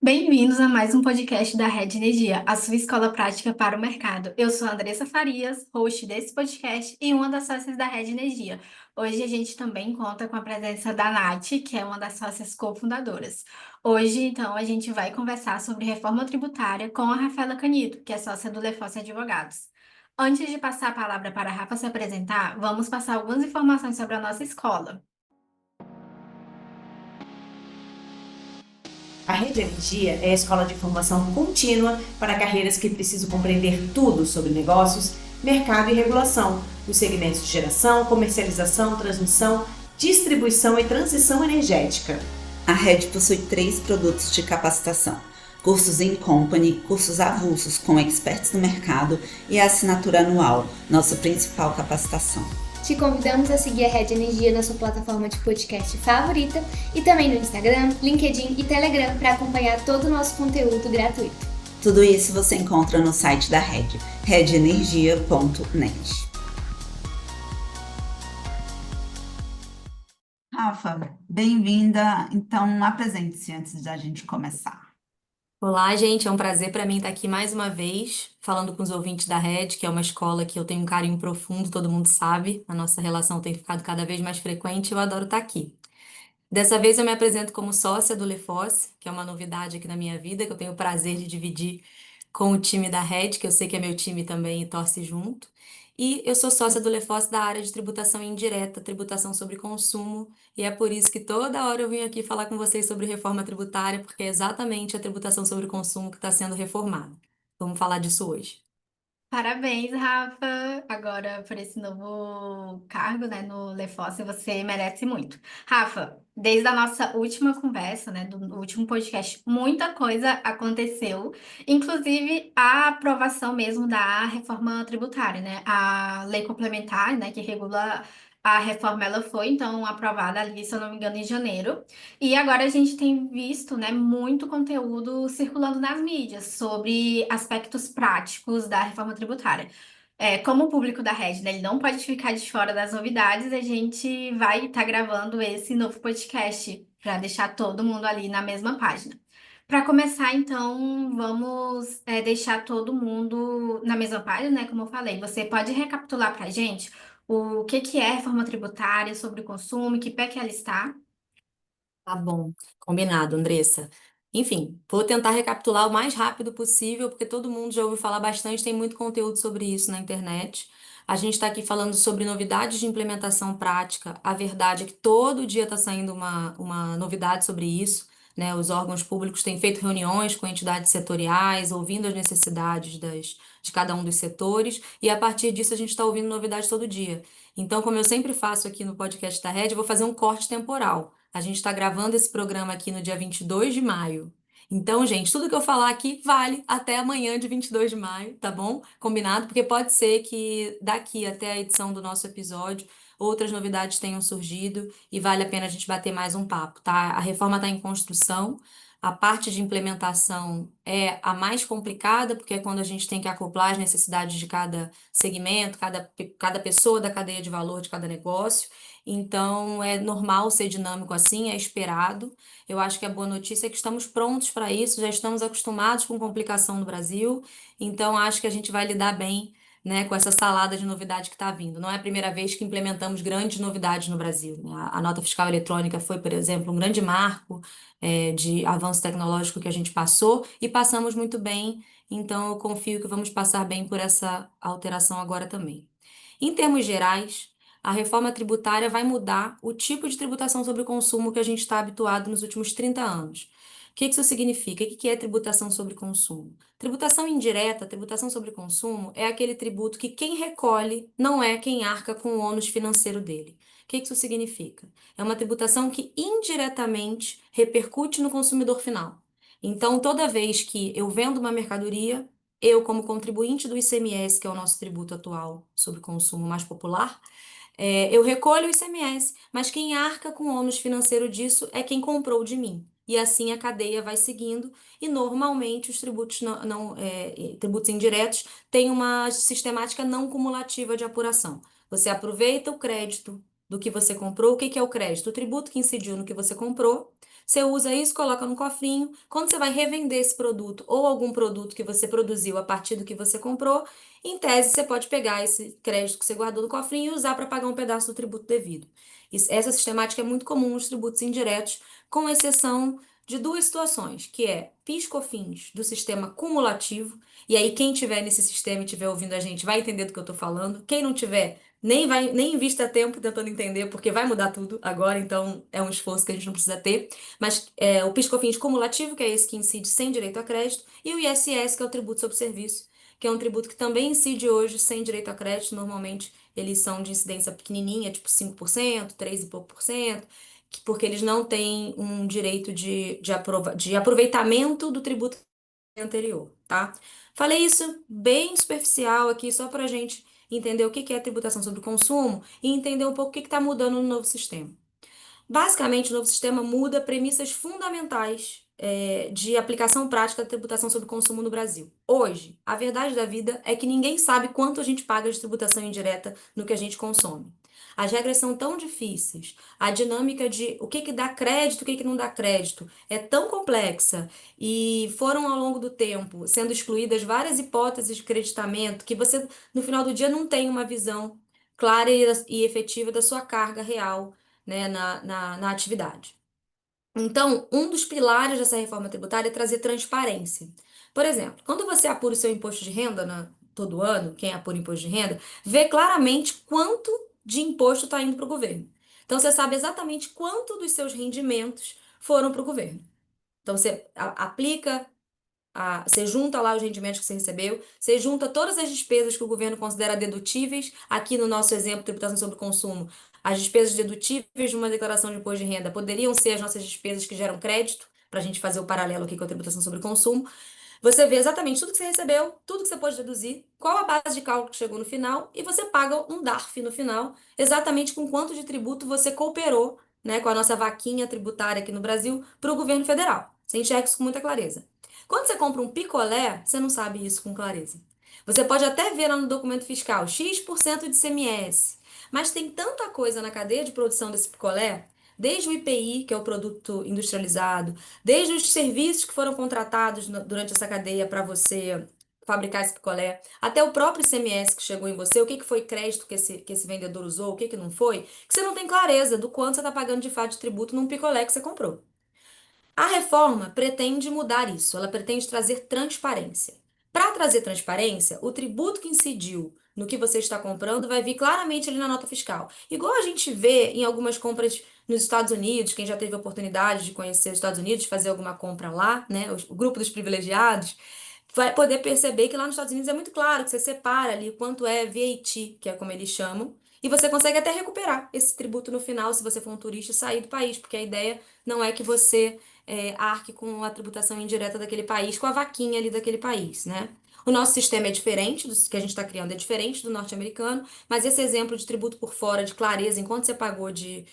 Bem-vindos a mais um podcast da Rede Energia, a sua escola prática para o mercado. Eu sou a Andressa Farias, host desse podcast e uma das sócias da Rede Energia. Hoje a gente também conta com a presença da Nath, que é uma das sócias cofundadoras. Hoje, então, a gente vai conversar sobre reforma tributária com a Rafaela Canito, que é sócia do Lefosse Advogados. Antes de passar a palavra para a Rafa se apresentar, vamos passar algumas informações sobre a nossa escola. A Rede Energia é a escola de formação contínua para carreiras que precisam compreender tudo sobre negócios, mercado e regulação, os segmentos de geração, comercialização, transmissão, distribuição e transição energética. A Rede possui 3 produtos de capacitação: cursos in company, cursos avulsos com experts no mercado e a assinatura anual, nossa principal capacitação. Te convidamos a seguir a Rede Energia na sua plataforma de podcast favorita e também no Instagram, LinkedIn e Telegram para acompanhar todo o nosso conteúdo gratuito. Tudo isso você encontra no site da Rede, redenergia.net. Rafa, bem-vinda. Então, apresente-se antes da gente começar. Olá, gente, é um prazer para mim estar aqui mais uma vez, falando com os ouvintes da Rede, que é uma escola que eu tenho um carinho profundo, todo mundo sabe, a nossa relação tem ficado cada vez mais frequente e eu adoro estar aqui. Dessa vez eu me apresento como sócia do Lefosse, que é uma novidade aqui na minha vida, que eu tenho o prazer de dividir com o time da Rede, que eu sei que é meu time também e torce junto. E eu sou sócia do Lefosse da área de tributação indireta, tributação sobre consumo, e é por isso que toda hora eu venho aqui falar com vocês sobre reforma tributária, porque é exatamente a tributação sobre consumo que está sendo reformada. Vamos falar disso hoje. Parabéns, Rafa, agora por esse novo cargo, né, no Lefosse, você merece muito. Rafa, desde a nossa última conversa, né, do último podcast, muita coisa aconteceu, inclusive a aprovação mesmo da reforma tributária, né, a lei complementar, né, que regula a reforma, ela foi então aprovada ali, se eu não me engano, em janeiro. E agora a gente tem visto, né, muito conteúdo circulando nas mídias sobre aspectos práticos da reforma tributária. Como o público da Rede, né, ele não pode ficar de fora das novidades, a gente vai estar gravando esse novo podcast para deixar todo mundo ali na mesma página. Para começar, então, vamos deixar todo mundo na mesma página, né? Como eu falei, você pode recapitular para a gente o que é reforma tributária, sobre o consumo, em que pé que ela está? Tá bom, combinado, Andressa. Enfim, vou tentar recapitular o mais rápido possível, porque todo mundo já ouviu falar bastante, tem muito conteúdo sobre isso na internet. A gente está aqui falando sobre novidades de implementação prática. A verdade é que todo dia está saindo uma novidade sobre isso, né? Os órgãos públicos têm feito reuniões com entidades setoriais, ouvindo as necessidades de cada um dos setores, e a partir disso a gente está ouvindo novidades todo dia. Então, como eu sempre faço aqui no podcast da Rede, eu vou fazer um corte temporal. A gente está gravando esse programa aqui no dia 22 de maio. Então, gente, tudo que eu falar aqui vale até amanhã de 22 de maio, tá bom? Combinado? Porque pode ser que daqui até a edição do nosso episódio outras novidades tenham surgido e vale a pena a gente bater mais um papo, tá? A reforma está em construção. A parte de implementação é a mais complicada, porque é quando a gente tem que acoplar as necessidades de cada segmento, cada pessoa da cadeia de valor de cada negócio. Então, é normal ser dinâmico assim, é esperado. Eu acho que a boa notícia é que estamos prontos para isso, já estamos acostumados com complicação no Brasil, então acho que a gente vai lidar bem, né, com essa salada de novidade que está vindo. Não é a primeira vez que implementamos grandes novidades no Brasil, né? A nota fiscal eletrônica foi, por exemplo, um grande marco, de avanço tecnológico que a gente passou e passamos muito bem, então eu confio que vamos passar bem por essa alteração agora também. Em termos gerais, a reforma tributária vai mudar o tipo de tributação sobre o consumo que a gente está habituado nos últimos 30 anos. O que isso significa? O que é tributação sobre consumo? Tributação indireta, tributação sobre consumo, é aquele tributo que quem recolhe não é quem arca com o ônus financeiro dele. O que isso significa? É uma tributação que indiretamente repercute no consumidor final. Então, toda vez que eu vendo uma mercadoria, eu, como contribuinte do ICMS, que é o nosso tributo atual sobre consumo mais popular, eu recolho o ICMS, mas quem arca com o ônus financeiro disso é quem comprou de mim. E assim a cadeia vai seguindo, e normalmente os tributos, tributos indiretos têm uma sistemática não cumulativa de apuração. Você aproveita o crédito do que você comprou. O que que é o crédito? O tributo que incidiu no que você comprou. Você usa isso, coloca no cofrinho. Quando você vai revender esse produto ou algum produto que você produziu a partir do que você comprou, em tese você pode pegar esse crédito que você guardou no cofrinho e usar para pagar um pedaço do tributo devido. Essa sistemática é muito comum nos tributos indiretos, com exceção de duas situações, que é PIS/COFINS do sistema cumulativo, e aí quem tiver nesse sistema e estiver ouvindo a gente vai entender do que eu estou falando. Quem não tiver, nem invista tempo tentando entender, porque vai mudar tudo agora, então é um esforço que a gente não precisa ter. Mas o PIS/COFINS cumulativo, que é esse que incide sem direito a crédito, e o ISS, que é o tributo sobre serviço, que é um tributo que também incide hoje sem direito a crédito. Normalmente eles são de incidência pequenininha, tipo 5%, 3 e pouco por cento, porque eles não têm um direito de aproveitamento do tributo anterior, tá? Falei isso bem superficial aqui, só para a gente entender o que que é tributação sobre o consumo e entender um pouco o que está mudando no novo sistema. Basicamente, o novo sistema muda premissas fundamentais, de aplicação prática da tributação sobre o consumo no Brasil. Hoje, a verdade da vida é que ninguém sabe quanto a gente paga de tributação indireta no que a gente consome. As regras são tão difíceis, a dinâmica de o que que dá crédito, o que que não dá crédito é tão complexa e foram ao longo do tempo sendo excluídas várias hipóteses de creditamento que você, no final do dia, não tem uma visão clara e efetiva da sua carga real, né, na atividade. Então, um dos pilares dessa reforma tributária é trazer transparência. Por exemplo, quando você apura o seu imposto de renda todo ano, quem apura imposto de renda, vê claramente quanto de imposto está indo para o governo. Então, você sabe exatamente quanto dos seus rendimentos foram para o governo. Então, você aplica você junta lá os rendimentos que você recebeu, você junta todas as despesas que o governo considera dedutíveis. Aqui no nosso exemplo, tributação sobre o consumo, as despesas dedutíveis de uma declaração de imposto de renda poderiam ser as nossas despesas que geram crédito, para a gente fazer o paralelo aqui com a tributação sobre o consumo. Você vê exatamente tudo que você recebeu, tudo que você pode deduzir, qual a base de cálculo que chegou no final, e você paga um DARF no final, exatamente com quanto de tributo você cooperou, né, com a nossa vaquinha tributária aqui no Brasil, para o governo federal. Você enxerga isso com muita clareza. Quando você compra um picolé, você não sabe isso com clareza. Você pode até ver lá no documento fiscal X% de ICMS, mas tem tanta coisa na cadeia de produção desse picolé, desde o IPI, que é o produto industrializado, desde os serviços que foram contratados durante essa cadeia para você fabricar esse picolé, até o próprio ICMS que chegou em você, o que que foi crédito que esse vendedor usou, o que que não foi, que você não tem clareza do quanto você está pagando de fato de tributo num picolé que você comprou. A reforma pretende mudar isso, ela pretende trazer transparência. Para trazer transparência, o tributo que incidiu no que você está comprando vai vir claramente ali na nota fiscal. Igual a gente vê em algumas compras nos Estados Unidos, quem já teve a oportunidade de conhecer os Estados Unidos, fazer alguma compra lá, né, o grupo dos privilegiados, vai poder perceber que lá nos Estados Unidos é muito claro que você separa ali quanto é VAT, que é como eles chamam, e você consegue até recuperar esse tributo no final se você for um turista e sair do país, porque a ideia não é que você arque com a tributação indireta daquele país, com a vaquinha ali daquele país, né? O nosso sistema é diferente, do que a gente está criando é diferente do norte-americano, mas esse exemplo de tributo por fora, de clareza, enquanto você pagou de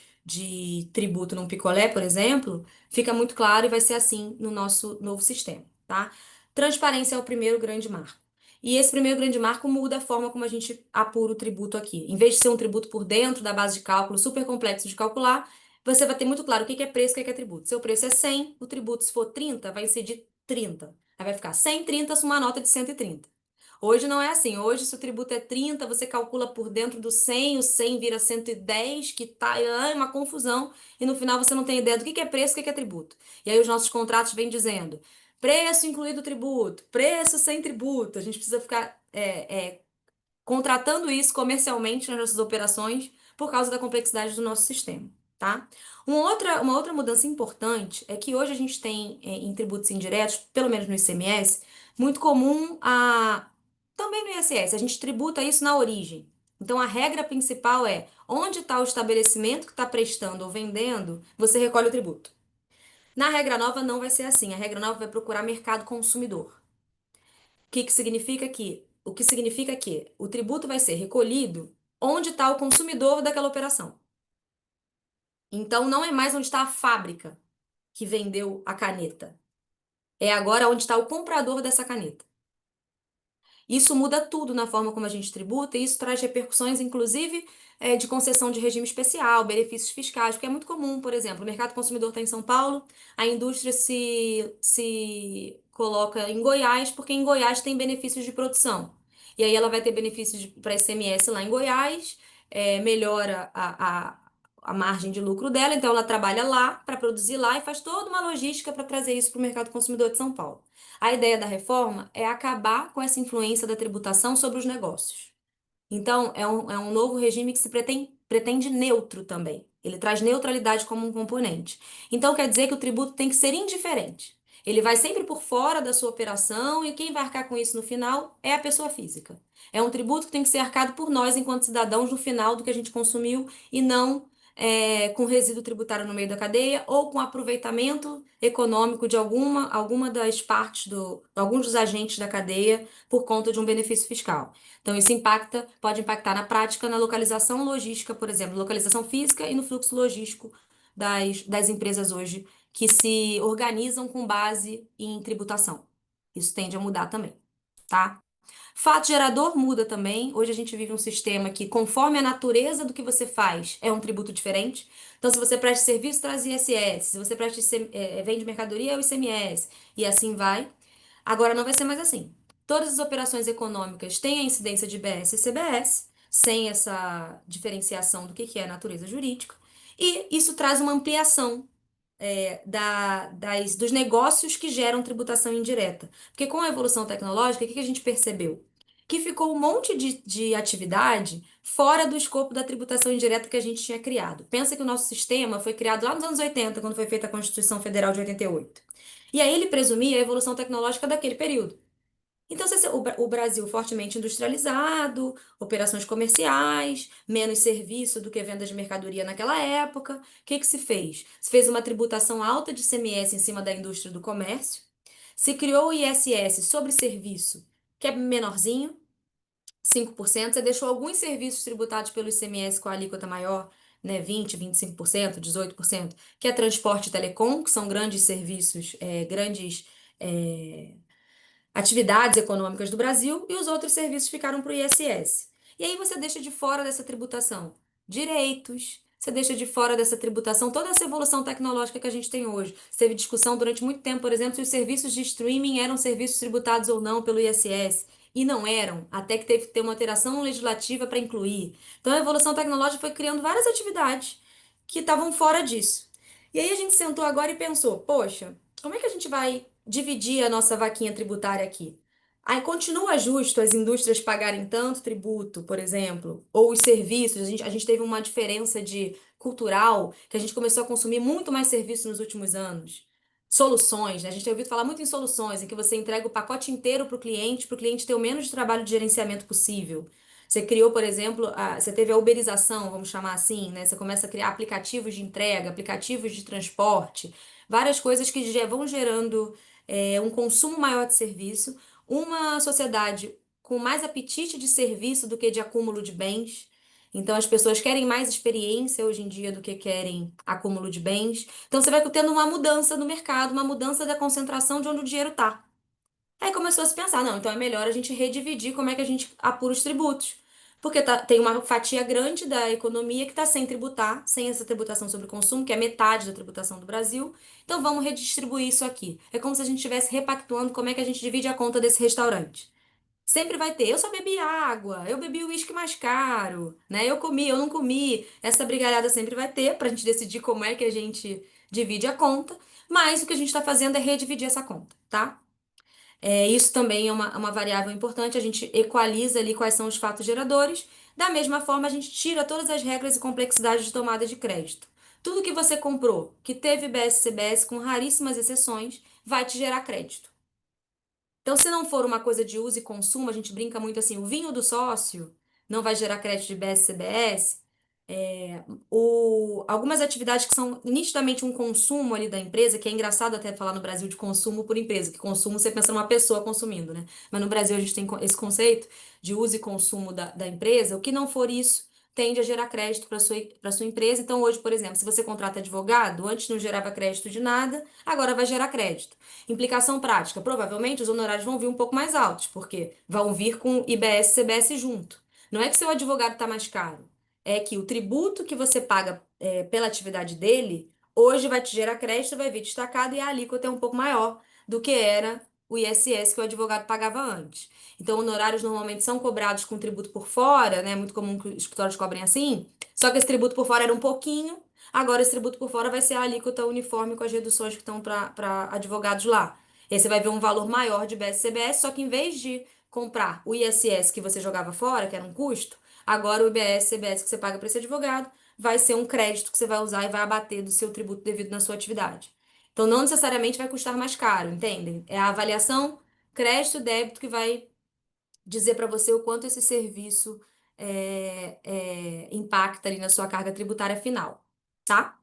tributo num picolé, por exemplo, fica muito claro e vai ser assim no nosso novo sistema, tá? Transparência é o primeiro grande marco. E esse primeiro grande marco muda a forma como a gente apura o tributo aqui. Em vez de ser um tributo por dentro da base de cálculo super complexo de calcular, você vai ter muito claro o que que é preço e o que que é tributo. Seu preço é 100, o tributo, se for 30, vai incidir 30. Aí vai ficar 130, uma nota de 130. Hoje não é assim. Hoje, se o tributo é 30, você calcula por dentro do 100, o 100 vira 110, que tá é uma confusão, e no final você não tem ideia do que é preço e o que que é tributo. E aí os nossos contratos vêm dizendo preço incluído tributo, preço sem tributo. A gente precisa ficar contratando isso comercialmente nas nossas operações por causa da complexidade do nosso sistema, tá? Uma outra mudança importante é que hoje a gente tem em tributos indiretos, pelo menos no ICMS, muito comum também no ISS, a gente tributa isso na origem. Então a regra principal é onde está o estabelecimento que está prestando ou vendendo, você recolhe o tributo. Na regra nova não vai ser assim, a regra nova vai procurar mercado consumidor. Que significa que o que significa que o tributo vai ser recolhido onde está o consumidor daquela operação. Então não é mais onde está a fábrica que vendeu a caneta. É agora onde está o comprador dessa caneta. Isso muda tudo na forma como a gente tributa, e isso traz repercussões, inclusive, de concessão de regime especial, benefícios fiscais, porque é muito comum, por exemplo, o mercado consumidor está em São Paulo, a indústria se coloca em Goiás, porque em Goiás tem benefícios de produção. E aí ela vai ter benefícios para ICMS lá em Goiás, melhora a margem de lucro dela, então ela trabalha lá para produzir lá e faz toda uma logística para trazer isso para o mercado consumidor de São Paulo. A ideia da reforma é acabar com essa influência da tributação sobre os negócios. Então, é um novo regime que se pretende neutro também. Ele traz neutralidade como um componente. Então, quer dizer que o tributo tem que ser indiferente. Ele vai sempre por fora da sua operação e quem vai arcar com isso no final é a pessoa física. É um tributo que tem que ser arcado por nós, enquanto cidadãos, no final do que a gente consumiu e não com resíduo tributário no meio da cadeia ou com aproveitamento econômico de alguma das partes alguns dos agentes da cadeia por conta de um benefício fiscal. Então, isso pode impactar na prática, na localização logística, por exemplo, localização física e no fluxo logístico das empresas hoje que se organizam com base em tributação. Isso tende a mudar também, tá? Fato gerador muda também. Hoje a gente vive um sistema que, conforme a natureza do que você faz, é um tributo diferente. Então, se você presta serviço, traz ISS. Se você vende mercadoria, é o ICMS. E assim vai. Agora não vai ser mais assim. Todas as operações econômicas têm a incidência de IBS e CBS, sem essa diferenciação do que é a natureza jurídica. E isso traz uma ampliação dos negócios que geram tributação indireta. Porque com a evolução tecnológica, o que a gente percebeu? Que ficou um monte de atividade fora do escopo da tributação indireta que a gente tinha criado. Pensa que o nosso sistema foi criado lá nos anos 80, quando foi feita a Constituição Federal de 88. E aí ele presumia a evolução tecnológica daquele período. Então, o Brasil fortemente industrializado, operações comerciais, menos serviço do que venda de mercadoria naquela época. O que se fez? Se fez uma tributação alta de ICMS em cima da indústria do comércio. Se criou o ISS sobre serviço, que é menorzinho, 5%. Você deixou alguns serviços tributados pelo ICMS com a alíquota maior, né, 20, 25%, 18%, que é transporte e telecom, que são grandes serviços, grandes atividades econômicas do Brasil, e os outros serviços ficaram para o ISS. E aí você deixa de fora dessa tributação direitos, você deixa de fora dessa tributação toda essa evolução tecnológica que a gente tem hoje. Teve discussão durante muito tempo, por exemplo, se os serviços de streaming eram serviços tributados ou não pelo ISS. E não eram, até que teve que ter uma alteração legislativa para incluir. Então a evolução tecnológica foi criando várias atividades que estavam fora disso. E aí a gente sentou agora e pensou, poxa, como é que a gente vai dividir a nossa vaquinha tributária aqui? Aí continua justo as indústrias pagarem tanto tributo, por exemplo, ou os serviços. A gente teve uma diferença de cultural, que a gente começou a consumir muito mais serviços nos últimos anos. Soluções, né? A gente tem ouvido falar muito em soluções, em que você entrega o pacote inteiro para o cliente ter o menos de trabalho de gerenciamento possível. Você criou, por exemplo, você teve a uberização, vamos chamar assim, né? Você começa a criar aplicativos de entrega, aplicativos de transporte, várias coisas que vão gerando um consumo maior de serviço, uma sociedade com mais apetite de serviço do que de acúmulo de bens. Então, as pessoas querem mais experiência hoje em dia do que querem acúmulo de bens. Então, você vai tendo uma mudança no mercado, uma mudança da concentração de onde o dinheiro está. Aí começou a se pensar, não, então é melhor a gente redividir como é que a gente apura os tributos. Porque tem uma fatia grande da economia que está sem tributar, sem essa tributação sobre o consumo, que é metade da tributação do Brasil. Então vamos redistribuir isso aqui. É como se a gente estivesse repactuando como é que a gente divide a conta desse restaurante. Sempre vai ter, eu só bebi água, eu bebi o uísque mais caro, né? Eu comi, eu não comi. Essa brigalhada sempre vai ter para a gente decidir como é que a gente divide a conta. Mas o que a gente está fazendo é redividir essa conta, tá? Isso também é uma variável importante, a gente equaliza ali quais são os fatos geradores. Da mesma forma, a gente tira todas as regras e complexidades de tomada de crédito. Tudo que você comprou, que teve BS-CBS, com raríssimas exceções, vai te gerar crédito. Então, se não for uma coisa de uso e consumo, a gente brinca muito assim, o vinho do sócio não vai gerar crédito de BS-CBS. Algumas atividades que são nitidamente um consumo ali da empresa, que é engraçado até falar no Brasil de consumo por empresa, que consumo você pensa numa pessoa consumindo, né? Mas no Brasil a gente tem esse conceito de uso e consumo da empresa. O que não for isso tende a gerar crédito para sua empresa. Então, hoje, por exemplo, se você contrata advogado, antes não gerava crédito de nada, agora vai gerar crédito. Implicação prática, provavelmente os honorários vão vir um pouco mais altos, porque vão vir com IBS e CBS junto. Não é que seu advogado está mais caro, é que o tributo que você paga pela atividade dele, hoje vai te gerar crédito, vai vir destacado e a alíquota é um pouco maior do que era o ISS que o advogado pagava antes. Então, honorários normalmente são cobrados com tributo por fora, né? É muito comum que os escritórios cobrem assim. Só que esse tributo por fora era um pouquinho, agora esse tributo por fora vai ser a alíquota uniforme com as reduções que estão para advogados lá. E aí você vai ver um valor maior de IBS e CBS, só que em vez de comprar o ISS que você jogava fora, que era um custo, agora o IBS e CBS que você paga para esse advogado vai ser um crédito que você vai usar e vai abater do seu tributo devido na sua atividade. Então, não necessariamente vai custar mais caro, entendem? É a avaliação crédito-débito que vai dizer para você o quanto esse serviço impacta ali na sua carga tributária final, tá?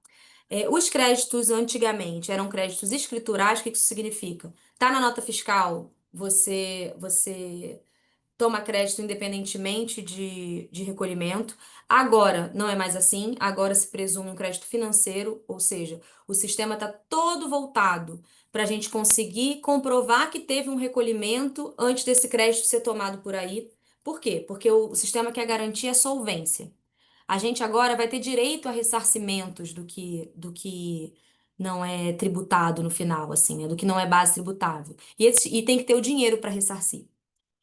Os créditos antigamente eram créditos escriturais, o que isso significa? Tá na nota fiscal, você toma crédito independentemente de recolhimento. Agora não é mais assim, agora se presume um crédito financeiro, ou seja, o sistema está todo voltado para a gente conseguir comprovar que teve um recolhimento antes desse crédito ser tomado por aí. Por quê? Porque o sistema quer garantir a solvência. A gente agora vai ter direito a ressarcimentos do que não é tributado no final, assim, né? Do que não é base tributável. E tem que ter o dinheiro para ressarcir.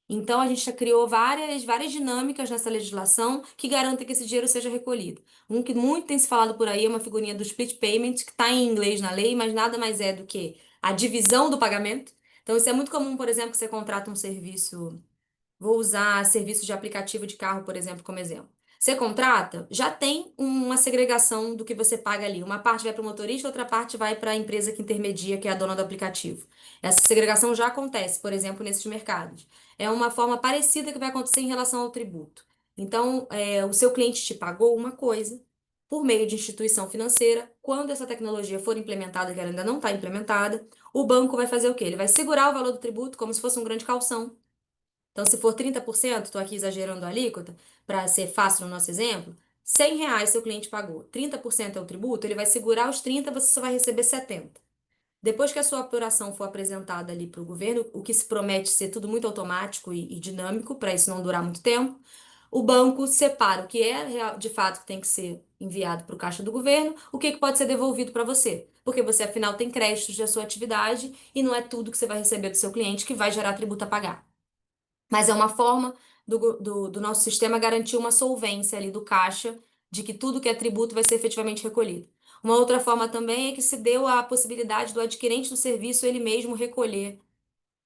Então, a gente já criou várias dinâmicas nessa legislação que garantem que esse dinheiro seja recolhido. Um que muito tem se falado por aí é uma figurinha do split payment, que está em inglês na lei, mas nada mais é do que a divisão do pagamento. Então, isso é muito comum, por exemplo, que você contrata um serviço. Vou usar serviço de aplicativo de carro, por exemplo, como exemplo. Você contrata, já tem uma segregação do que você paga ali. Uma parte vai para o motorista, outra parte vai para a empresa que intermedia, que é a dona do aplicativo. Essa segregação já acontece, por exemplo, nesses mercados. É uma forma parecida que vai acontecer em relação ao tributo. Então, o seu cliente te pagou uma coisa por meio de instituição financeira. Quando essa tecnologia for implementada, que ela ainda não está implementada, o banco vai fazer o quê? Ele vai segurar o valor do tributo como se fosse um grande calção. Então, se for 30%, estou aqui exagerando a alíquota, para ser fácil no nosso exemplo, R$ 100 seu cliente pagou, 30% é o tributo, ele vai segurar os 30, você só vai receber 70. Depois que a sua apuração for apresentada ali para o governo, o que se promete ser tudo muito automático e dinâmico, para isso não durar muito tempo, o banco separa o que é de fato que tem que ser enviado para o caixa do governo, o que pode ser devolvido para você. Porque você, afinal, tem créditos da sua atividade e não é tudo que você vai receber do seu cliente que vai gerar tributo a pagar. Mas é uma forma do nosso sistema garantir uma solvência ali do caixa, de que tudo que é tributo vai ser efetivamente recolhido. Uma outra forma também é que se deu a possibilidade do adquirente do serviço ele mesmo recolher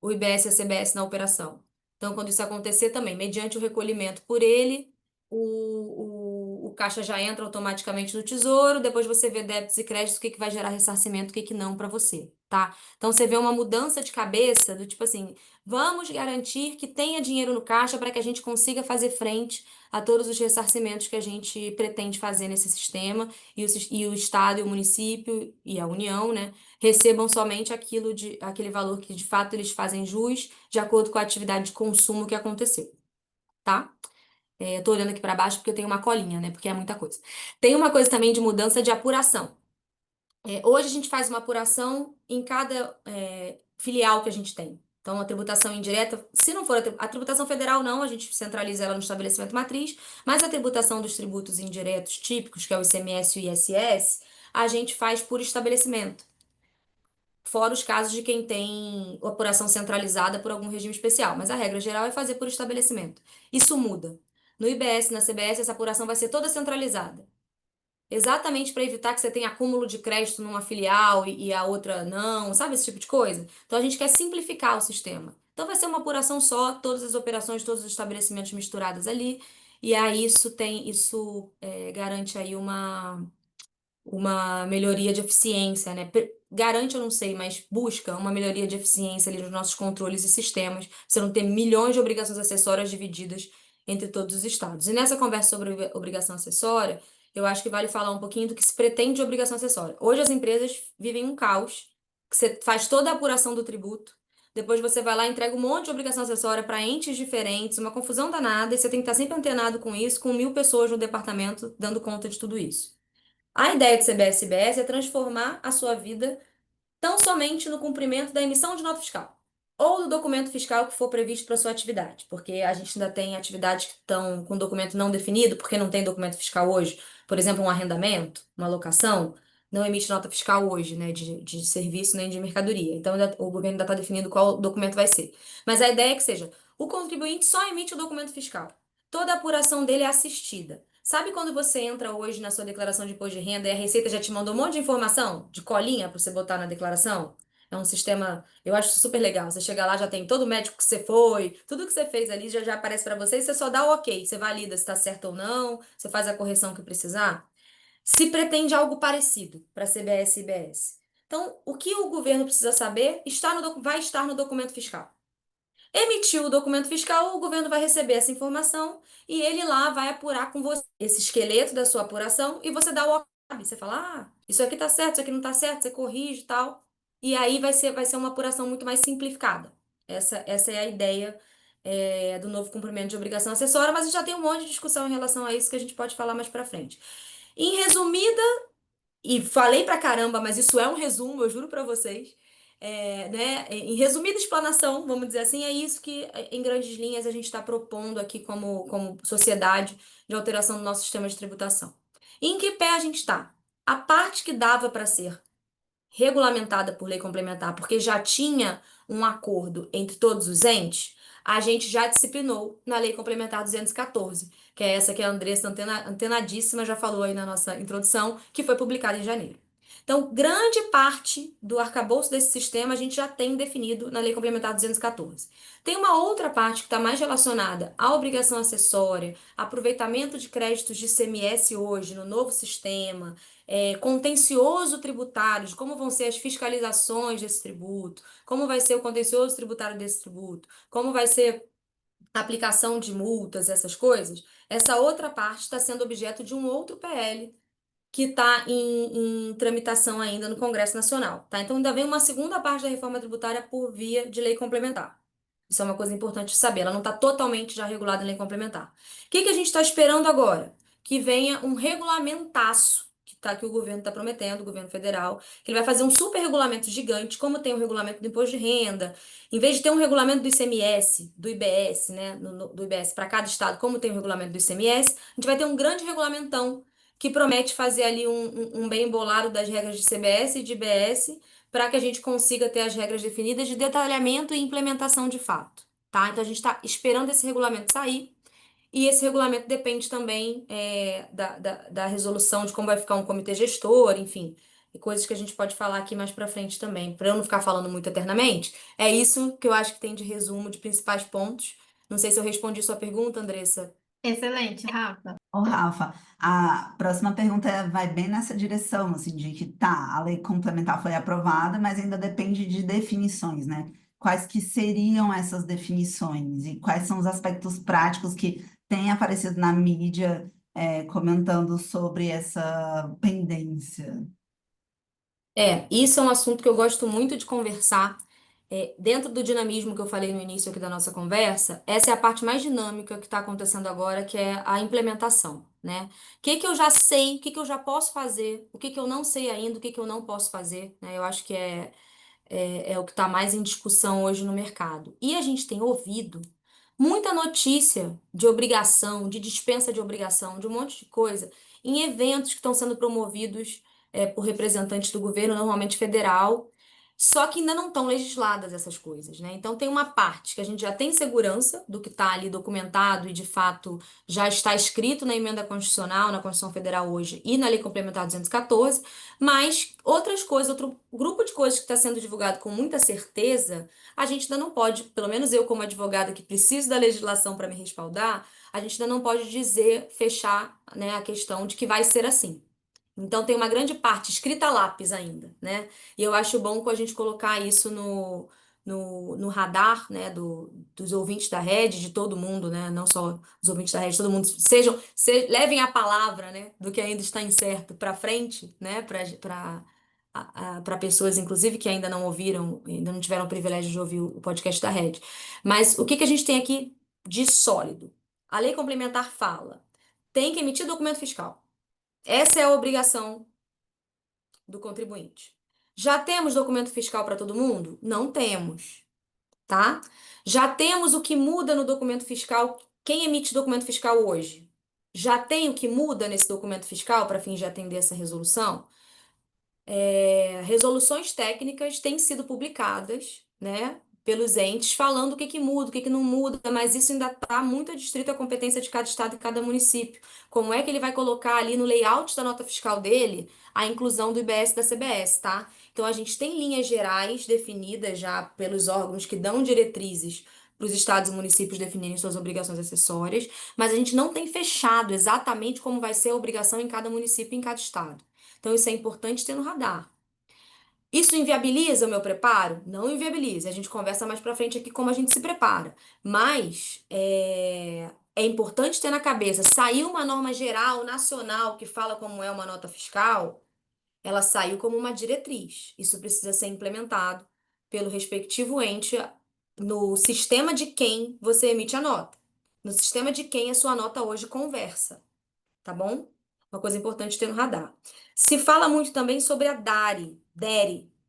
o IBS e a CBS na operação. Então, quando isso acontecer também, mediante o recolhimento por ele, o caixa já entra automaticamente no tesouro, depois você vê débitos e créditos, o que vai gerar ressarcimento, o que não para você, tá? Então, você vê uma mudança de cabeça do tipo assim, vamos garantir que tenha dinheiro no caixa para que a gente consiga fazer frente a todos os ressarcimentos que a gente pretende fazer nesse sistema e o Estado e o município e a União, né, recebam somente aquele valor que de fato eles fazem jus de acordo com a atividade de consumo que aconteceu, tá? Tô olhando aqui para baixo porque eu tenho uma colinha, né? Porque é muita coisa. Tem uma coisa também de mudança de apuração. Hoje a gente faz uma apuração em cada filial que a gente tem. Então, a tributação indireta, se não for a tributação federal, não, a gente centraliza ela no estabelecimento matriz, mas a tributação dos tributos indiretos típicos, que é o ICMS e o ISS, a gente faz por estabelecimento. Fora os casos de quem tem apuração centralizada por algum regime especial, mas a regra geral é fazer por estabelecimento. Isso muda. No IBS, na CBS, essa apuração vai ser toda centralizada. Exatamente para evitar que você tenha acúmulo de crédito numa filial e a outra não, sabe esse tipo de coisa? Então a gente quer simplificar o sistema. Então vai ser uma apuração só, todas as operações, todos os estabelecimentos misturados ali, e aí isso garante aí uma melhoria de eficiência, né? Garante, eu não sei, mas busca uma melhoria de eficiência ali nos nossos controles e sistemas, você não ter milhões de obrigações acessórias divididas entre todos os estados. E nessa conversa sobre obrigação acessória, eu acho que vale falar um pouquinho do que se pretende de obrigação acessória. Hoje as empresas vivem um caos, que você faz toda a apuração do tributo, depois você vai lá e entrega um monte de obrigação acessória para entes diferentes, uma confusão danada, e você tem que estar sempre antenado com isso, com 1.000 pessoas no departamento dando conta de tudo isso. A ideia de CBS-IBS é transformar a sua vida tão somente no cumprimento da emissão de nota fiscal ou do documento fiscal que for previsto para sua atividade, porque a gente ainda tem atividades que estão com documento não definido, porque não tem documento fiscal hoje, por exemplo, um arrendamento, uma locação, não emite nota fiscal hoje, né, de serviço nem de mercadoria. Então, o governo ainda está definindo qual documento vai ser. Mas a ideia é que seja, o contribuinte só emite o documento fiscal. Toda a apuração dele é assistida. Sabe quando você entra hoje na sua declaração de imposto de renda e a Receita já te mandou um monte de informação, de colinha para você botar na declaração? É um sistema, eu acho super legal. Você chega lá, já tem todo o médico que você foi, tudo que você fez ali já aparece para você e você só dá o ok. Você valida se está certo ou não, você faz a correção que precisar. Se pretende algo parecido para CBS e IBS. Então, o que o governo precisa saber vai estar no documento fiscal. Emitiu o documento fiscal, o governo vai receber essa informação e ele lá vai apurar com você esse esqueleto da sua apuração e você dá o ok. Você fala, isso aqui tá certo, isso aqui não tá certo, você corrige e tal. E aí vai ser uma apuração muito mais simplificada. Essa é a ideia, do novo cumprimento de obrigação acessória, mas a gente já tem um monte de discussão em relação a isso que a gente pode falar mais pra frente. Em resumida, e falei pra caramba, mas isso é um resumo, eu juro pra vocês. Né, em resumida explanação, vamos dizer assim, é isso que, em grandes linhas, a gente está propondo aqui como sociedade de alteração do nosso sistema de tributação. E em que pé a gente está? A parte que dava para ser regulamentada por lei complementar, porque já tinha um acordo entre todos os entes, a gente já disciplinou na Lei Complementar 214, que é essa que a Andressa, antenadíssima, já falou aí na nossa introdução, que foi publicada em janeiro. Então, grande parte do arcabouço desse sistema a gente já tem definido na Lei Complementar 214. Tem uma outra parte que está mais relacionada à obrigação acessória, aproveitamento de créditos de ICMS hoje no novo sistema, contencioso tributário, de como vão ser as fiscalizações desse tributo, como vai ser o contencioso tributário desse tributo, como vai ser a aplicação de multas, essas coisas. Essa outra parte está sendo objeto de um outro PL que está em tramitação ainda no Congresso Nacional, tá? Então ainda vem uma segunda parte da reforma tributária por via de lei complementar. Isso é uma coisa importante de saber, ela não está totalmente já regulada em lei complementar. O que que a gente está esperando agora? Que venha um regulamentaço que o governo está prometendo, o governo federal, que ele vai fazer um super regulamento gigante, como tem o regulamento do imposto de renda. Em vez de ter um regulamento do ICMS, do IBS, né, do IBS para cada estado, como tem o regulamento do ICMS, a gente vai ter um grande regulamentão que promete fazer ali um bem bolado das regras de CBS e de IBS para que a gente consiga ter as regras definidas de detalhamento e implementação de fato, tá? Então a gente está esperando esse regulamento sair e esse regulamento depende também da resolução de como vai ficar um comitê gestor, enfim, e coisas que a gente pode falar aqui mais para frente também, para eu não ficar falando muito eternamente. É isso que eu acho que tem de resumo de principais pontos. Não sei se eu respondi sua pergunta, Andressa. Excelente, Rafa. Ô, Rafa, a próxima pergunta vai bem nessa direção, assim, de que tá, a lei complementar foi aprovada, mas ainda depende de definições, né? Quais que seriam essas definições e quais são os aspectos práticos que têm aparecido na mídia, comentando sobre essa pendência? Isso é um assunto que eu gosto muito de conversar. Dentro do dinamismo que eu falei no início aqui da nossa conversa, essa é a parte mais dinâmica que está acontecendo agora, que é a implementação, né? O que que eu já sei, o que que eu já posso fazer, o que que eu não sei ainda, o que que eu não posso fazer, né? Eu acho que é o que está mais em discussão hoje no mercado. E a gente tem ouvido muita notícia de obrigação, de dispensa de obrigação, de um monte de coisa, em eventos que estão sendo promovidos por representantes do governo, normalmente federal, só que ainda não estão legisladas essas coisas, né? Então tem uma parte que a gente já tem segurança do que está ali documentado e de fato já está escrito na emenda constitucional, na Constituição Federal hoje e na Lei Complementar 214, mas outras coisas, outro grupo de coisas que está sendo divulgado com muita certeza, a gente ainda não pode, pelo menos eu como advogada que preciso da legislação para me respaldar, a gente ainda não pode dizer, fechar, né, a questão de que vai ser assim. Então tem uma grande parte escrita a lápis ainda, né? E eu acho bom com a gente colocar isso no radar, né, dos ouvintes da rede, de todo mundo, né? Não só os ouvintes da rede, todo mundo levem a palavra, né, do que ainda está incerto para frente, né, para para pessoas, inclusive, que ainda não ouviram, ainda não tiveram o privilégio de ouvir o podcast da Rede. Mas o que que a gente tem aqui de sólido? A lei complementar fala, tem que emitir documento fiscal. Essa é a obrigação do contribuinte. Já temos documento fiscal para todo mundo? Não temos, tá? Já temos o que muda no documento fiscal. Quem emite documento fiscal hoje? Já tem o que muda nesse documento fiscal para fins de atender essa resolução? Resoluções técnicas têm sido publicadas, né, pelos entes, falando o que que muda, o que que não muda, mas isso ainda está muito adstrito à competência de cada estado e cada município. Como é que ele vai colocar ali no layout da nota fiscal dele a inclusão do IBS e da CBS, tá? Então a gente tem linhas gerais definidas já pelos órgãos que dão diretrizes para os estados e municípios definirem suas obrigações acessórias, mas a gente não tem fechado exatamente como vai ser a obrigação em cada município e em cada estado. Então, isso é importante ter no radar. Isso inviabiliza o meu preparo? Não inviabiliza. A gente conversa mais pra frente aqui como a gente se prepara. Mas é importante ter na cabeça, saiu uma norma geral nacional que fala como é uma nota fiscal, ela saiu como uma diretriz. Isso precisa ser implementado pelo respectivo ente no sistema de quem você emite a nota. No sistema de quem a sua nota hoje conversa, tá bom? Uma coisa importante ter no radar. Se fala muito também sobre a DARI,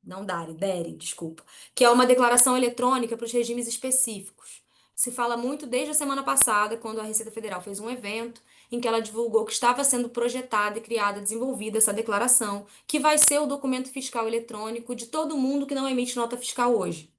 não DARI, DERI, desculpa, que é uma declaração eletrônica para os regimes específicos. Se fala muito desde a semana passada, quando a Receita Federal fez um evento em que ela divulgou que estava sendo projetada e criada, desenvolvida essa declaração, que vai ser o documento fiscal eletrônico de todo mundo que não emite nota fiscal hoje.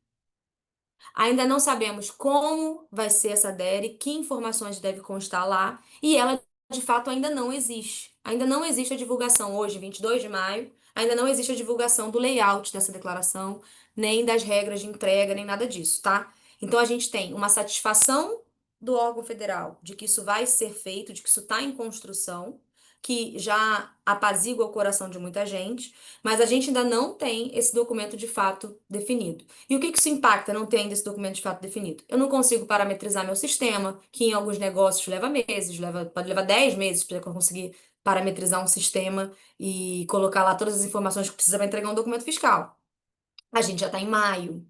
Ainda não sabemos como vai ser essa DERI, que informações deve constar lá, e ela de fato ainda não existe. Ainda não existe a divulgação hoje, 22 de maio, ainda não existe a divulgação do layout dessa declaração, nem das regras de entrega, nem nada disso, tá? Então a gente tem uma satisfação do órgão federal de que isso vai ser feito, de que isso está em construção, que já apazigua o coração de muita gente, mas a gente ainda não tem esse documento de fato definido. E o que que isso impacta não ter ainda esse documento de fato definido? Eu não consigo parametrizar meu sistema, que em alguns negócios leva meses, pode levar 10 meses para eu conseguir parametrizar um sistema e colocar lá todas as informações que precisa para entregar um documento fiscal. A gente já está em maio,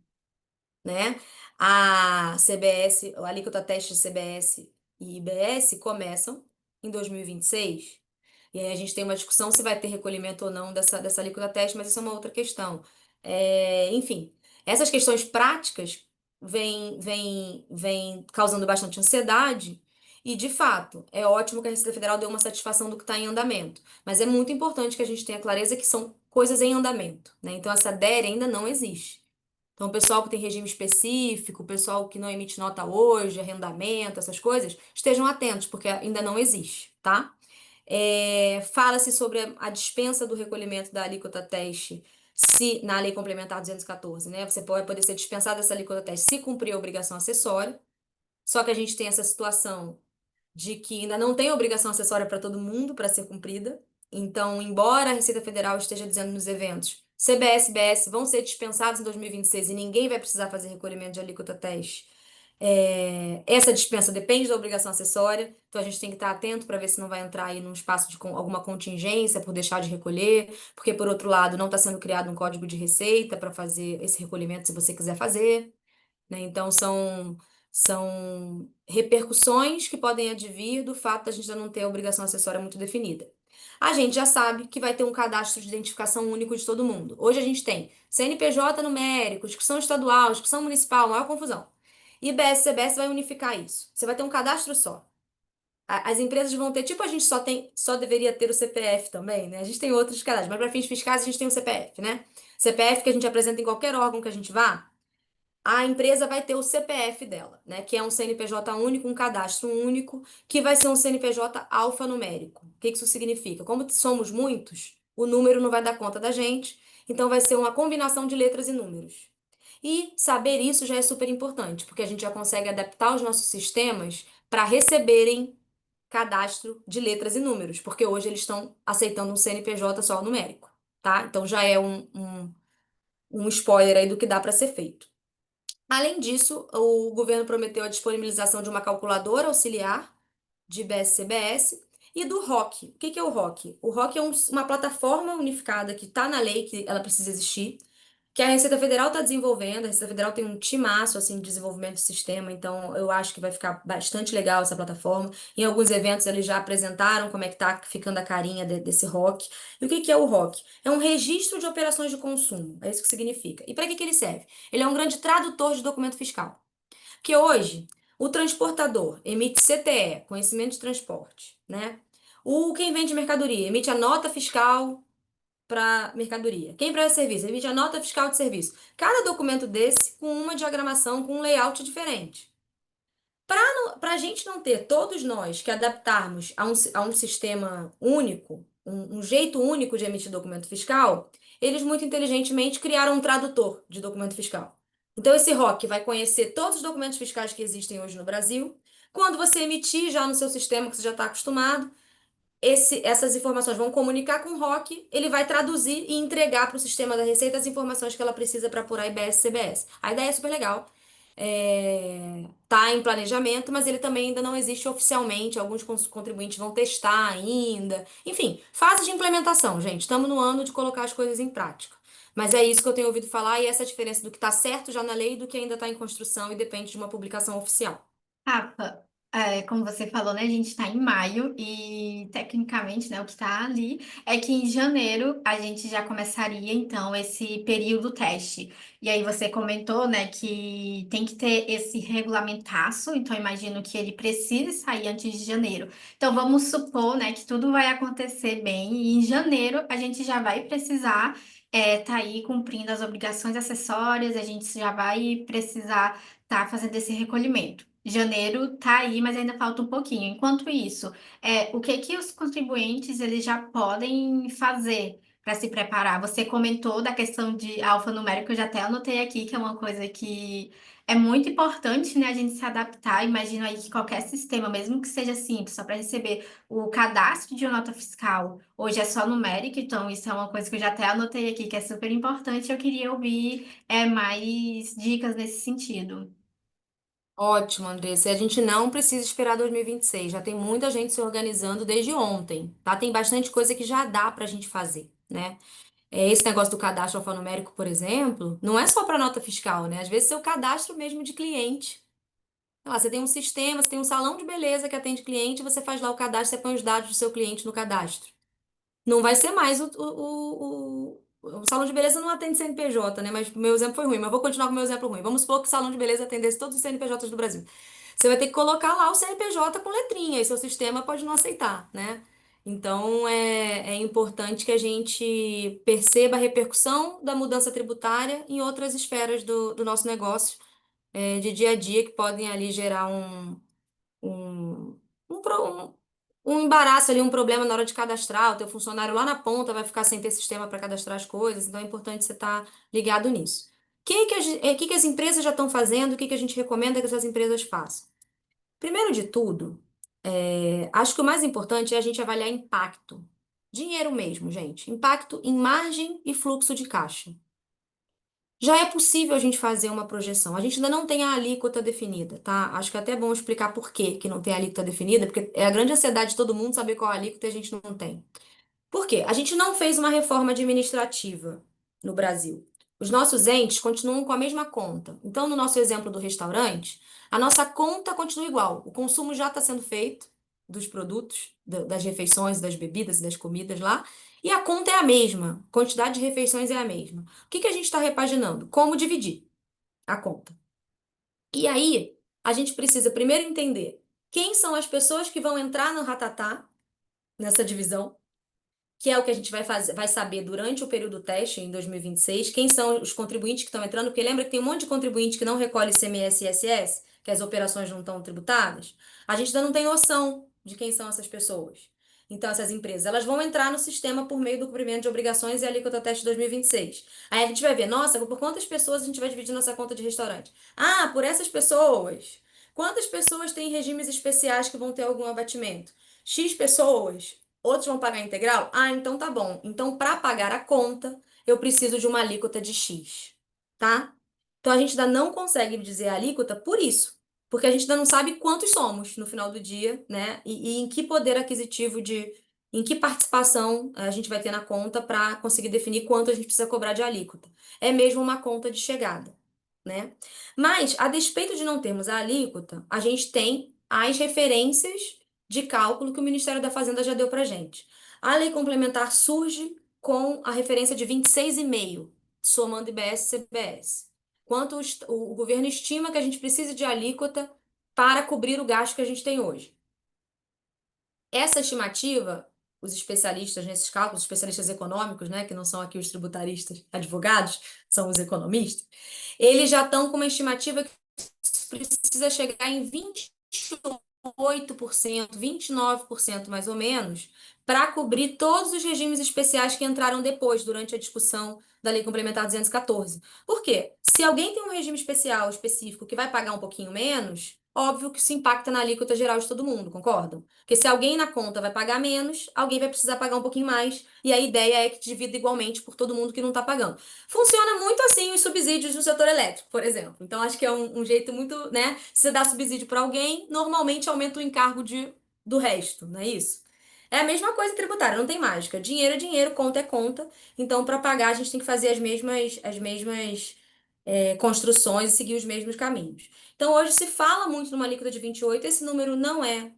né? A CBS, a alíquota teste de CBS e IBS começam em 2026. E aí a gente tem uma discussão se vai ter recolhimento ou não dessa alíquota teste, mas isso é uma outra questão. Enfim, essas questões práticas vêm causando bastante ansiedade, e, de fato, é ótimo que a Receita Federal dê uma satisfação do que está em andamento. Mas é muito importante que a gente tenha clareza que são coisas em andamento, né? Então, essa DER ainda não existe. Então, o pessoal que tem regime específico, o pessoal que não emite nota hoje, arrendamento, essas coisas, estejam atentos, porque ainda não existe, tá? Fala-se sobre a dispensa do recolhimento da alíquota teste se na Lei Complementar 214, né? Você pode poder ser dispensado dessa alíquota teste se cumprir a obrigação acessória. Só que a gente tem essa situação de que ainda não tem obrigação acessória para todo mundo para ser cumprida. Então, embora a Receita Federal esteja dizendo nos eventos, CBS e BS vão ser dispensados em 2026 e ninguém vai precisar fazer recolhimento de alíquota teste. Essa dispensa depende da obrigação acessória, então a gente tem que estar atento para ver se não vai entrar aí num espaço de alguma contingência por deixar de recolher, porque, por outro lado, não está sendo criado um código de receita para fazer esse recolhimento se você quiser fazer, né? Então, são repercussões que podem advir do fato da gente ainda não ter a obrigação acessória muito definida. A gente já sabe que vai ter um cadastro de identificação único de todo mundo. Hoje a gente tem CNPJ numérico, inscrição estadual, inscrição municipal, maior confusão. IBS, CBS vai unificar isso. Você vai ter um cadastro só. As empresas vão ter, tipo, a gente só deveria ter o CPF também, né? A gente tem outros cadastros, mas para fins fiscais a gente tem o CPF, né? CPF que a gente apresenta em qualquer órgão que a gente vá, a empresa vai ter o CPF dela, né? Que é um CNPJ único, um cadastro único, que vai ser um CNPJ alfanumérico. O que isso significa? Como somos muitos, o número não vai dar conta da gente, então vai ser uma combinação de letras e números. E saber isso já é super importante, porque a gente já consegue adaptar os nossos sistemas para receberem cadastro de letras e números, porque hoje eles estão aceitando um CNPJ só numérico, tá? Então já é um spoiler aí do que dá para ser feito. Além disso, o governo prometeu a disponibilização de uma calculadora auxiliar de IBS-CBS e do ROC. O que que é o ROC? O ROC é uma plataforma unificada que está na lei, que ela precisa existir, que a Receita Federal está desenvolvendo. A Receita Federal tem um timaço assim, de desenvolvimento do sistema, então eu acho que vai ficar bastante legal essa plataforma. Em alguns eventos eles já apresentaram como é que está ficando a carinha desse ROC. E o que que é o ROC? É um registro de operações de consumo, é isso que significa. E para que que ele serve? Ele é um grande tradutor de documento fiscal. Porque hoje o transportador emite CTE, conhecimento de transporte, né? Quem vende mercadoria emite a nota fiscal para mercadoria. Quem presta serviço emite a nota fiscal de serviço. Cada documento desse com uma diagramação, com um layout diferente. Para a gente não ter, todos nós, que adaptarmos a um sistema único, um jeito único de emitir documento fiscal, eles muito inteligentemente criaram um tradutor de documento fiscal. Então, esse ROC vai conhecer todos os documentos fiscais que existem hoje no Brasil. Quando você emitir já no seu sistema, que você já está acostumado, essas informações vão comunicar com o ROC, ele vai traduzir e entregar para o sistema da Receita as informações que ela precisa para apurar IBS e CBS. A ideia é super legal. Tá em planejamento, mas ele também ainda não existe oficialmente. Alguns contribuintes vão testar ainda. Enfim, fase de implementação, gente. Estamos no ano de colocar as coisas em prática. Mas é isso que eu tenho ouvido falar, e essa é a diferença do que está certo já na lei e do que ainda está em construção e depende de uma publicação oficial. Rafa, como você falou, né? A gente está em maio e, tecnicamente, né, o que está ali é que em janeiro a gente já começaria, então, esse período teste. E aí você comentou, né, que tem que ter esse regulamentaço, então imagino que ele precise sair antes de janeiro. Então, vamos supor, né, que tudo vai acontecer bem e em janeiro a gente já vai precisar tá aí cumprindo as obrigações acessórias, a gente já vai precisar estar fazendo esse recolhimento. Janeiro tá aí, mas ainda falta um pouquinho. Enquanto isso, o que que os contribuintes eles já podem fazer para se preparar? Você comentou da questão de alfanumérico, eu já até anotei aqui, que é uma coisa que é muito importante, né, a gente se adaptar. Imagino aí que qualquer sistema, mesmo que seja simples, só para receber o cadastro de uma nota fiscal, hoje é só numérico, então isso é uma coisa que eu já até anotei aqui, que é super importante. Eu queria ouvir mais dicas nesse sentido. Ótimo, Andressa. E a gente não precisa esperar 2026. Já tem muita gente se organizando desde ontem, tá? Tem bastante coisa que já dá para a gente fazer, né? Esse negócio do cadastro alfanumérico, por exemplo, não é só para nota fiscal, né? Às vezes seu cadastro mesmo de cliente. Sei lá, você tem um sistema, você tem um salão de beleza que atende cliente, você faz lá o cadastro, você põe os dados do seu cliente no cadastro. Não vai ser mais o salão de beleza não atende CNPJ, né? Mas o meu exemplo foi ruim, mas vou continuar com o meu exemplo ruim. Vamos supor que o salão de beleza atendesse todos os CNPJs do Brasil. Você vai ter que colocar lá o CNPJ com letrinha, e seu sistema pode não aceitar, né? Então é importante que a gente perceba a repercussão da mudança tributária em outras esferas do nosso negócio, de dia a dia, que podem ali gerar um, um, pro- um embaraço ali, um problema na hora de cadastrar. O teu funcionário lá na ponta vai ficar sem ter sistema para cadastrar as coisas, então é importante você estar ligado nisso. O que que as empresas já estão fazendo? O que que a gente recomenda que essas empresas façam? Primeiro de tudo, acho que o mais importante é a gente avaliar impacto. Dinheiro mesmo, gente. Impacto em margem e fluxo de caixa. Já é possível a gente fazer uma projeção. A gente ainda não tem a alíquota definida, tá? Acho que é até bom explicar por que que não tem a alíquota definida, porque é a grande ansiedade de todo mundo saber qual a alíquota e a gente não tem. Por quê? A gente não fez uma reforma administrativa no Brasil. Os nossos entes continuam com a mesma conta. Então, no nosso exemplo do restaurante, a nossa conta continua igual. O consumo já está sendo feito dos produtos, das refeições, das bebidas e das comidas lá, e a conta é a mesma. A quantidade de refeições é a mesma. O que que a gente está repaginando? Como dividir a conta. E aí, a gente precisa primeiro entender quem são as pessoas que vão entrar no Ratatá, nessa divisão, que é o que a gente vai saber durante o período teste em 2026, quem são os contribuintes que estão entrando, porque lembra que tem um monte de contribuinte que não recolhe ICMS e ISS, que as operações não estão tributadas. A gente ainda não tem noção de quem são essas pessoas. Então, essas empresas, elas vão entrar no sistema por meio do cumprimento de obrigações e alíquota teste 2026. Aí a gente vai ver, nossa, por quantas pessoas a gente vai dividir nossa conta de restaurante? Ah, por essas pessoas. Quantas pessoas têm regimes especiais que vão ter algum abatimento? X pessoas. Outros vão pagar integral? Ah, então tá bom. Então, para pagar a conta, eu preciso de uma alíquota de X, tá? Então, a gente ainda não consegue dizer a alíquota por isso. porque a gente ainda não sabe quantos somos no final do dia, né? E em que poder aquisitivo em que participação a gente vai ter na conta para conseguir definir quanto a gente precisa cobrar de alíquota. É mesmo uma conta de chegada, né? Mas, a despeito de não termos a alíquota, a gente tem as referências de cálculo que o Ministério da Fazenda já deu para gente. A lei complementar surge com a referência de 26,5, somando IBS e CBS. Quanto o governo estima que a gente precisa de alíquota para cobrir o gasto que a gente tem hoje. Essa estimativa, os especialistas nesses cálculos, especialistas econômicos, né, que não são aqui os tributaristas, advogados, são os economistas, eles já estão com uma estimativa que precisa chegar em 28%, 29% mais ou menos, para cobrir todos os regimes especiais que entraram depois, durante a discussão da Lei Complementar 214. Por quê? Se alguém tem um regime especial específico que vai pagar um pouquinho menos, óbvio que isso impacta na alíquota geral de todo mundo, concordam? Porque se alguém na conta vai pagar menos, alguém vai precisar pagar um pouquinho mais, e a ideia é que divida igualmente por todo mundo que não está pagando. Funciona muito assim os subsídios no setor elétrico, por exemplo. Então, acho que é um jeito muito, né? Se você dá subsídio para alguém, normalmente aumenta o encargo do resto, não é isso? É a mesma coisa tributária, não tem mágica. Dinheiro é dinheiro, conta é conta. Então, para pagar, a gente tem que fazer as mesmas construções e seguir os mesmos caminhos. Então, hoje se fala muito numa alíquota de 28, esse número não é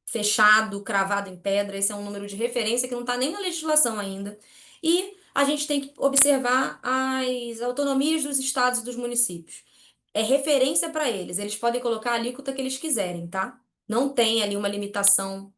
fechado, cravado em pedra, esse é um número de referência que não está nem na legislação ainda. E a gente tem que observar as autonomias dos estados e dos municípios. É referência para eles, eles podem colocar a alíquota que eles quiserem, tá? Não tem ali uma limitação.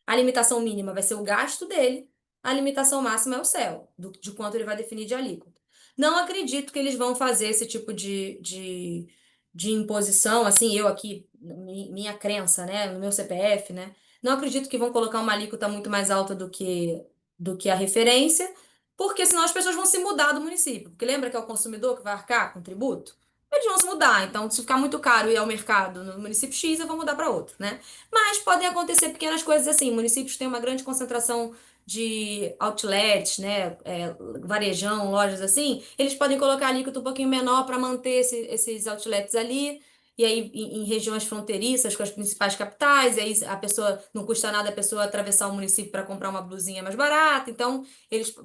A limitação mínima vai ser o gasto dele, a limitação máxima é o céu, de quanto ele vai definir de alíquota. Não acredito que eles vão fazer esse tipo de imposição, assim, eu aqui, minha crença, né, no meu CPF, né, não acredito que vão colocar uma alíquota muito mais alta do que a referência, porque senão as pessoas vão se mudar do município. Porque lembra que é o consumidor que vai arcar com tributo? Eles vão se mudar. Então, se ficar muito caro ir ao mercado no município X, eu vou mudar para outro, né? Mas podem acontecer pequenas coisas assim. Municípios têm uma grande concentração de outlets, né? Varejão, lojas assim. Eles podem colocar alíquota um pouquinho menor para manter esses outlets ali. E aí, em regiões fronteiriças com as principais capitais, e aí a pessoa não custa nada a pessoa atravessar o município para comprar uma blusinha mais barata. Então,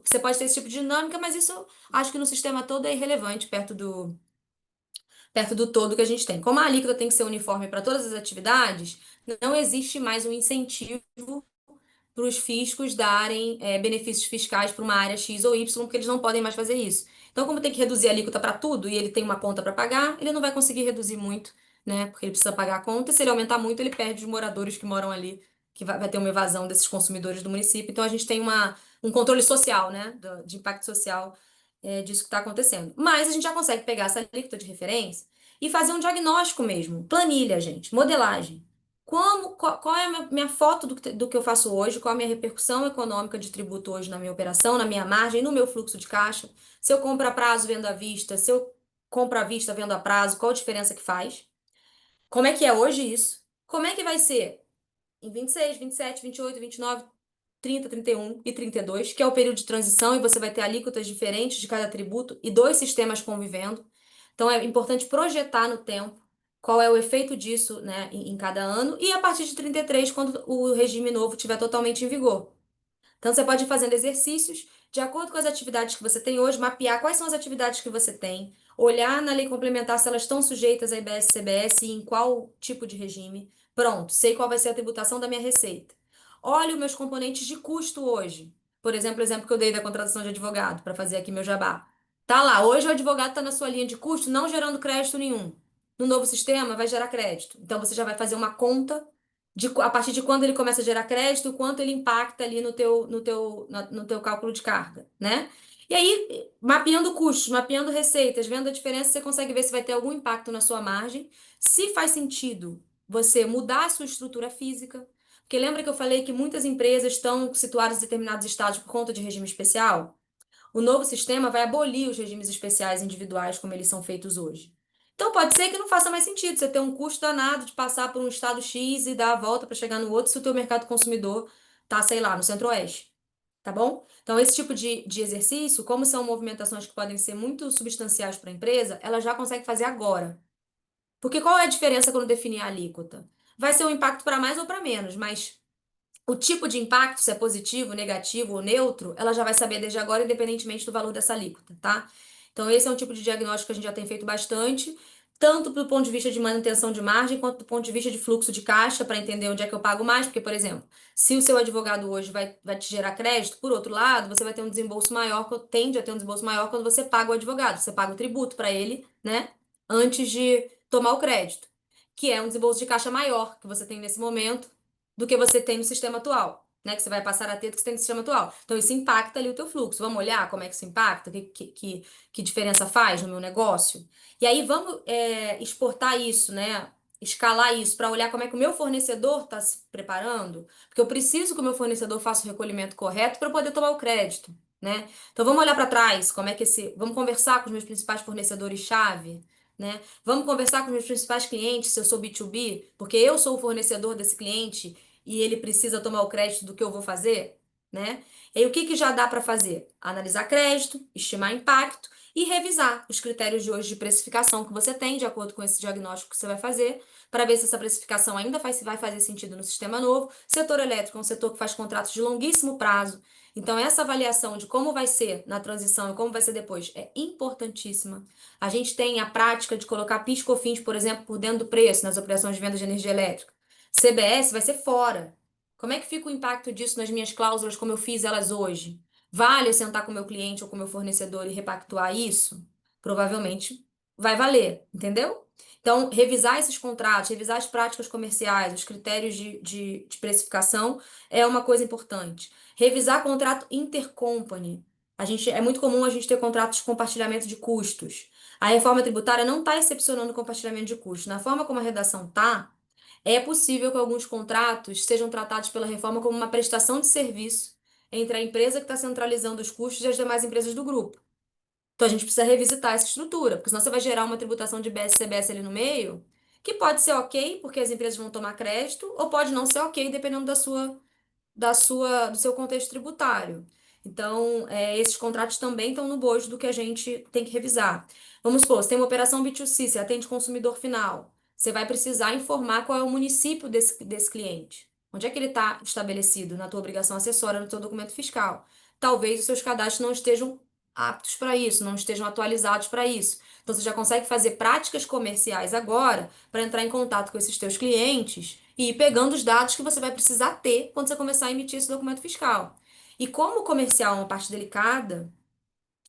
você pode ter esse tipo de dinâmica, mas isso acho que no sistema todo é irrelevante perto do todo que a gente tem. Como a alíquota tem que ser uniforme para todas as atividades, não existe mais um incentivo para os fiscos darem benefícios fiscais para uma área X ou Y, porque eles não podem mais fazer isso. Então, como tem que reduzir a alíquota para tudo e ele tem uma conta para pagar, ele não vai conseguir reduzir muito, né? Porque ele precisa pagar a conta, e se ele aumentar muito, ele perde os moradores que moram ali, que vai ter uma evasão desses consumidores do município. Então, a gente tem um controle social, né? De impacto social disso que está acontecendo. Mas a gente já consegue pegar essa alíquota de referência e fazer um diagnóstico mesmo. Planilha, gente, modelagem. Qual é a minha foto do que eu faço hoje? Qual a minha repercussão econômica de tributo hoje na minha operação, na minha margem, no meu fluxo de caixa? Se eu compro a prazo, vendo à vista, se eu compro à vista, vendo a prazo, qual a diferença que faz? Como é que é hoje isso? Como é que vai ser em 26, 27, 28, 29, 30, 31 e 32, que é o período de transição, e você vai ter alíquotas diferentes de cada tributo e dois sistemas convivendo. Então é importante projetar no tempo qual é o efeito disso, né, em cada ano, e a partir de 33, quando o regime novo estiver totalmente em vigor. Então, você pode ir fazendo exercícios de acordo com as atividades que você tem hoje, mapear quais são as atividades que você tem, olhar na lei complementar se elas estão sujeitas a IBS e CBS e em qual tipo de regime. Pronto, sei qual vai ser a tributação da minha receita. Olhe os meus componentes de custo hoje. Por exemplo, o exemplo que eu dei da contratação de advogado, para fazer aqui meu jabá. Tá lá, hoje o advogado está na sua linha de custo, não gerando crédito nenhum. No novo sistema, vai gerar crédito. Então, você já vai fazer uma conta a partir de quando ele começa a gerar crédito, o quanto ele impacta ali no teu cálculo de carga, né? E aí, mapeando custos, mapeando receitas, vendo a diferença, você consegue ver se vai ter algum impacto na sua margem. Se faz sentido você mudar a sua estrutura física, porque lembra que eu falei que muitas empresas estão situadas em determinados estados por conta de regime especial? O novo sistema vai abolir os regimes especiais individuais como eles são feitos hoje. Então pode ser que não faça mais sentido você ter um custo danado de passar por um estado X e dar a volta para chegar no outro se o teu mercado consumidor tá, sei lá, no Centro-Oeste, tá bom? Então esse tipo de exercício, como são movimentações que podem ser muito substanciais para a empresa, ela já consegue fazer agora. Porque qual é a diferença quando definir a alíquota? Vai ser um impacto para mais ou para menos, mas o tipo de impacto, se é positivo, negativo ou neutro, ela já vai saber desde agora, independentemente do valor dessa alíquota, tá? Então, esse é um tipo de diagnóstico que a gente já tem feito bastante, tanto do ponto de vista de manutenção de margem, quanto do ponto de vista de fluxo de caixa, para entender onde é que eu pago mais, porque, por exemplo, se o seu advogado hoje vai te gerar crédito, por outro lado, você vai ter um desembolso maior, tende a ter um desembolso maior quando você paga o advogado, você paga o tributo para ele, né, antes de tomar o crédito, que é um desembolso de caixa maior que você tem nesse momento do que você tem no sistema atual, né? Que você vai passar a ter do que você tem no sistema atual. Então, isso impacta ali o teu fluxo. Vamos olhar como é que isso impacta? Que diferença faz no meu negócio? E aí, vamos exportar isso, né? Escalar isso para olhar como é que o meu fornecedor está se preparando, porque eu preciso que o meu fornecedor faça o recolhimento correto para poder tomar o crédito, né? Então vamos olhar para trás, como é que vamos conversar com os meus principais fornecedores-chave, né? Vamos conversar com os meus principais clientes, se eu sou B2B, porque eu sou o fornecedor desse cliente e ele precisa tomar o crédito do que eu vou fazer, né? E aí, o que já dá para fazer? Analisar crédito, estimar impacto e revisar os critérios de hoje de precificação que você tem, de acordo com esse diagnóstico que você vai fazer, para ver se essa precificação ainda vai fazer sentido no sistema novo. Setor elétrico é um setor que faz contratos de longuíssimo prazo. Então, essa avaliação de como vai ser na transição e como vai ser depois é importantíssima. A gente tem a prática de colocar PIS/COFINS, por exemplo, por dentro do preço nas operações de venda de energia elétrica. CBS vai ser fora. Como é que fica o impacto disso nas minhas cláusulas, como eu fiz elas hoje? Vale eu sentar com o meu cliente ou com o meu fornecedor e repactuar isso? Provavelmente vai valer, entendeu? Então, revisar esses contratos, revisar as práticas comerciais, os critérios de precificação é uma coisa importante. Revisar contrato intercompany. É muito comum a gente ter contratos de compartilhamento de custos. A reforma tributária não está excepcionando o compartilhamento de custos. Na forma como a redação está, é possível que alguns contratos sejam tratados pela reforma como uma prestação de serviço entre a empresa que está centralizando os custos e as demais empresas do grupo. Então a gente precisa revisitar essa estrutura, porque senão você vai gerar uma tributação de BS e CBS ali no meio, que pode ser ok, porque as empresas vão tomar crédito, ou pode não ser ok, dependendo do seu contexto tributário. Então, esses contratos também estão no bojo do que a gente tem que revisar. Vamos supor, você tem uma operação B2C, você atende consumidor final. Você vai precisar informar qual é o município desse cliente. Onde é que ele está estabelecido na tua obrigação acessória, no teu documento fiscal. Talvez os seus cadastros não estejam aptos para isso, não estejam atualizados para isso. Então, você já consegue fazer práticas comerciais agora para entrar em contato com esses teus clientes e ir pegando os dados que você vai precisar ter quando você começar a emitir esse documento fiscal. E como o comercial é uma parte delicada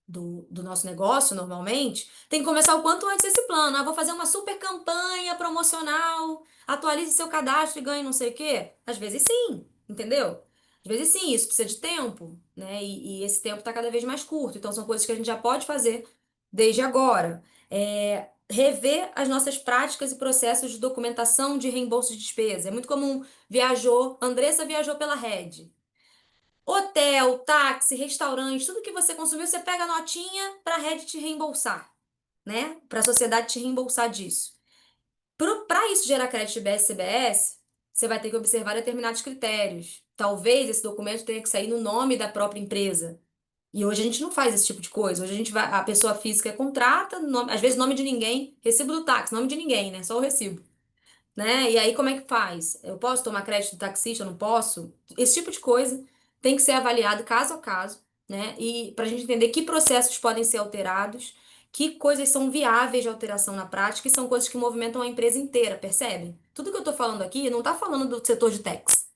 do nosso negócio, normalmente, tem que começar o quanto antes esse plano. Ah, vou fazer uma super campanha promocional, atualize seu cadastro e ganhe não sei o quê. Às vezes sim, entendeu? Às vezes sim, isso precisa de tempo, né? E esse tempo está cada vez mais curto. Então, são coisas que a gente já pode fazer desde agora. Rever as nossas práticas e processos de documentação de reembolso de despesa. É muito comum, Andressa viajou pela rede. Hotel, táxi, restaurante, tudo que você consumiu, você pega a notinha para a rede te reembolsar, né? Para a sociedade te reembolsar disso. Para isso gerar crédito IBS CBS, você vai ter que observar determinados critérios. Talvez esse documento tenha que sair no nome da própria empresa. E hoje a gente não faz esse tipo de coisa. Hoje a pessoa física contrata, às vezes nome de ninguém, recibo do táxi, nome de ninguém, né? Só o recibo, né? E aí como é que faz? Eu posso tomar crédito do taxista? Eu não posso? Esse tipo de coisa tem que ser avaliado caso a caso, né? E para a gente entender que processos podem ser alterados, que coisas são viáveis de alteração na prática e são coisas que movimentam a empresa inteira, percebe? Tudo que eu estou falando aqui não está falando do setor de techs,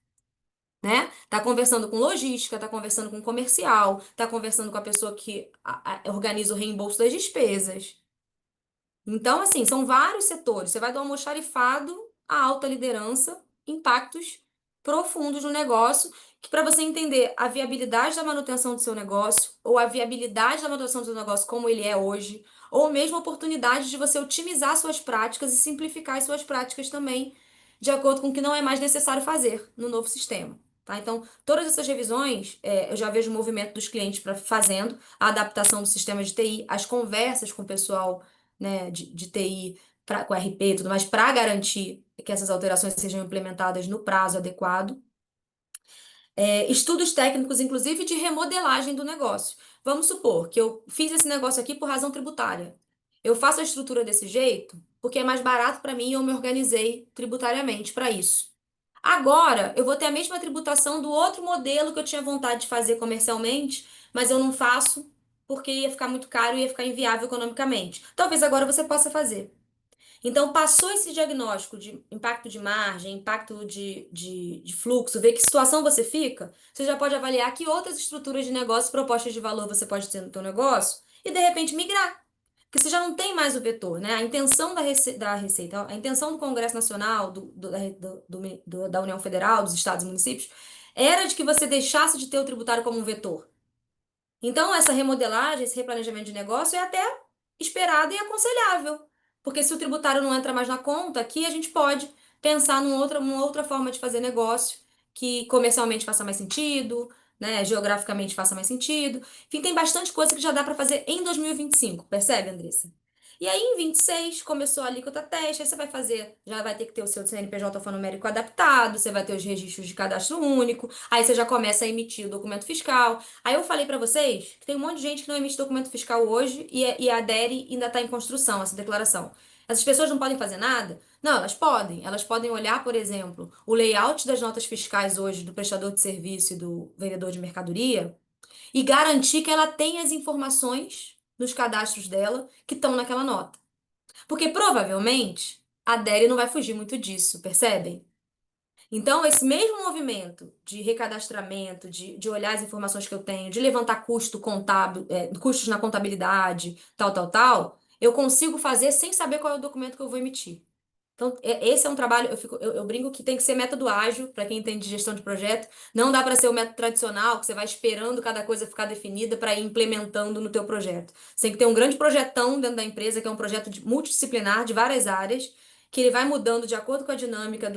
né? Tá conversando com logística, tá conversando com comercial, tá conversando com a pessoa que organiza o reembolso das despesas. Então, assim, são vários setores. Você vai do almoxarifado à alta liderança, impactos profundos no negócio, que para você entender a viabilidade da manutenção do seu negócio, ou a viabilidade da manutenção do seu negócio como ele é hoje, ou mesmo a oportunidade de você otimizar suas práticas e simplificar as suas práticas também, de acordo com o que não é mais necessário fazer no novo sistema. Tá? Então, todas essas revisões, eu já vejo o movimento dos clientes fazendo a adaptação do sistema de TI, as conversas com o pessoal, né, de TI, com RP e tudo mais, para garantir que essas alterações sejam implementadas no prazo adequado. Estudos técnicos, inclusive, de remodelagem do negócio. Vamos supor que eu fiz esse negócio aqui por razão tributária. Eu faço a estrutura desse jeito porque é mais barato para mim e eu me organizei tributariamente para isso. Agora, eu vou ter a mesma tributação do outro modelo que eu tinha vontade de fazer comercialmente, mas eu não faço porque ia ficar muito caro e ia ficar inviável economicamente. Talvez agora você possa fazer. Então, passou esse diagnóstico de impacto de margem, impacto de fluxo, ver que situação você fica, você já pode avaliar que outras estruturas de negócio, propostas de valor você pode ter no seu negócio e, de repente, migrar. Porque você já não tem mais o vetor, né? A intenção da Receita, a intenção do Congresso Nacional, da União Federal, dos estados e municípios, era de que você deixasse de ter o tributário como um vetor. Então, essa remodelagem, esse replanejamento de negócio é até esperado e aconselhável. Porque se o tributário não entra mais na conta, aqui a gente pode pensar uma outra forma de fazer negócio que comercialmente faça mais sentido, né, geograficamente faça mais sentido. Enfim, tem bastante coisa que já dá para fazer em 2025, percebe, Andressa? E aí, em 26, começou a alíquota teste, aí você vai fazer, já vai ter que ter o seu CNPJ alfanumérico adaptado, você vai ter os registros de cadastro único, aí você já começa a emitir o documento fiscal. Aí eu falei pra vocês que tem um monte de gente que não emite documento fiscal hoje e adere ainda está em construção essa declaração. Essas pessoas não podem fazer nada? Não, elas podem. Elas podem olhar, por exemplo, o layout das notas fiscais hoje do prestador de serviço e do vendedor de mercadoria e garantir que ela tem as informações nos cadastros dela que estão naquela nota. Porque provavelmente a Adere não vai fugir muito disso, percebem? Então, esse mesmo movimento de recadastramento, de olhar as informações que eu tenho, de levantar custo contábil, custos na contabilidade, tal, eu consigo fazer sem saber qual é o documento que eu vou emitir. Então, esse é um trabalho, eu brinco que tem que ser método ágil, para quem entende de gestão de projeto. Não dá para ser o método tradicional, que você vai esperando cada coisa ficar definida para ir implementando no teu projeto. Você tem que ter um grande projetão dentro da empresa, que é um projeto multidisciplinar de várias áreas, que ele vai mudando de acordo com a dinâmica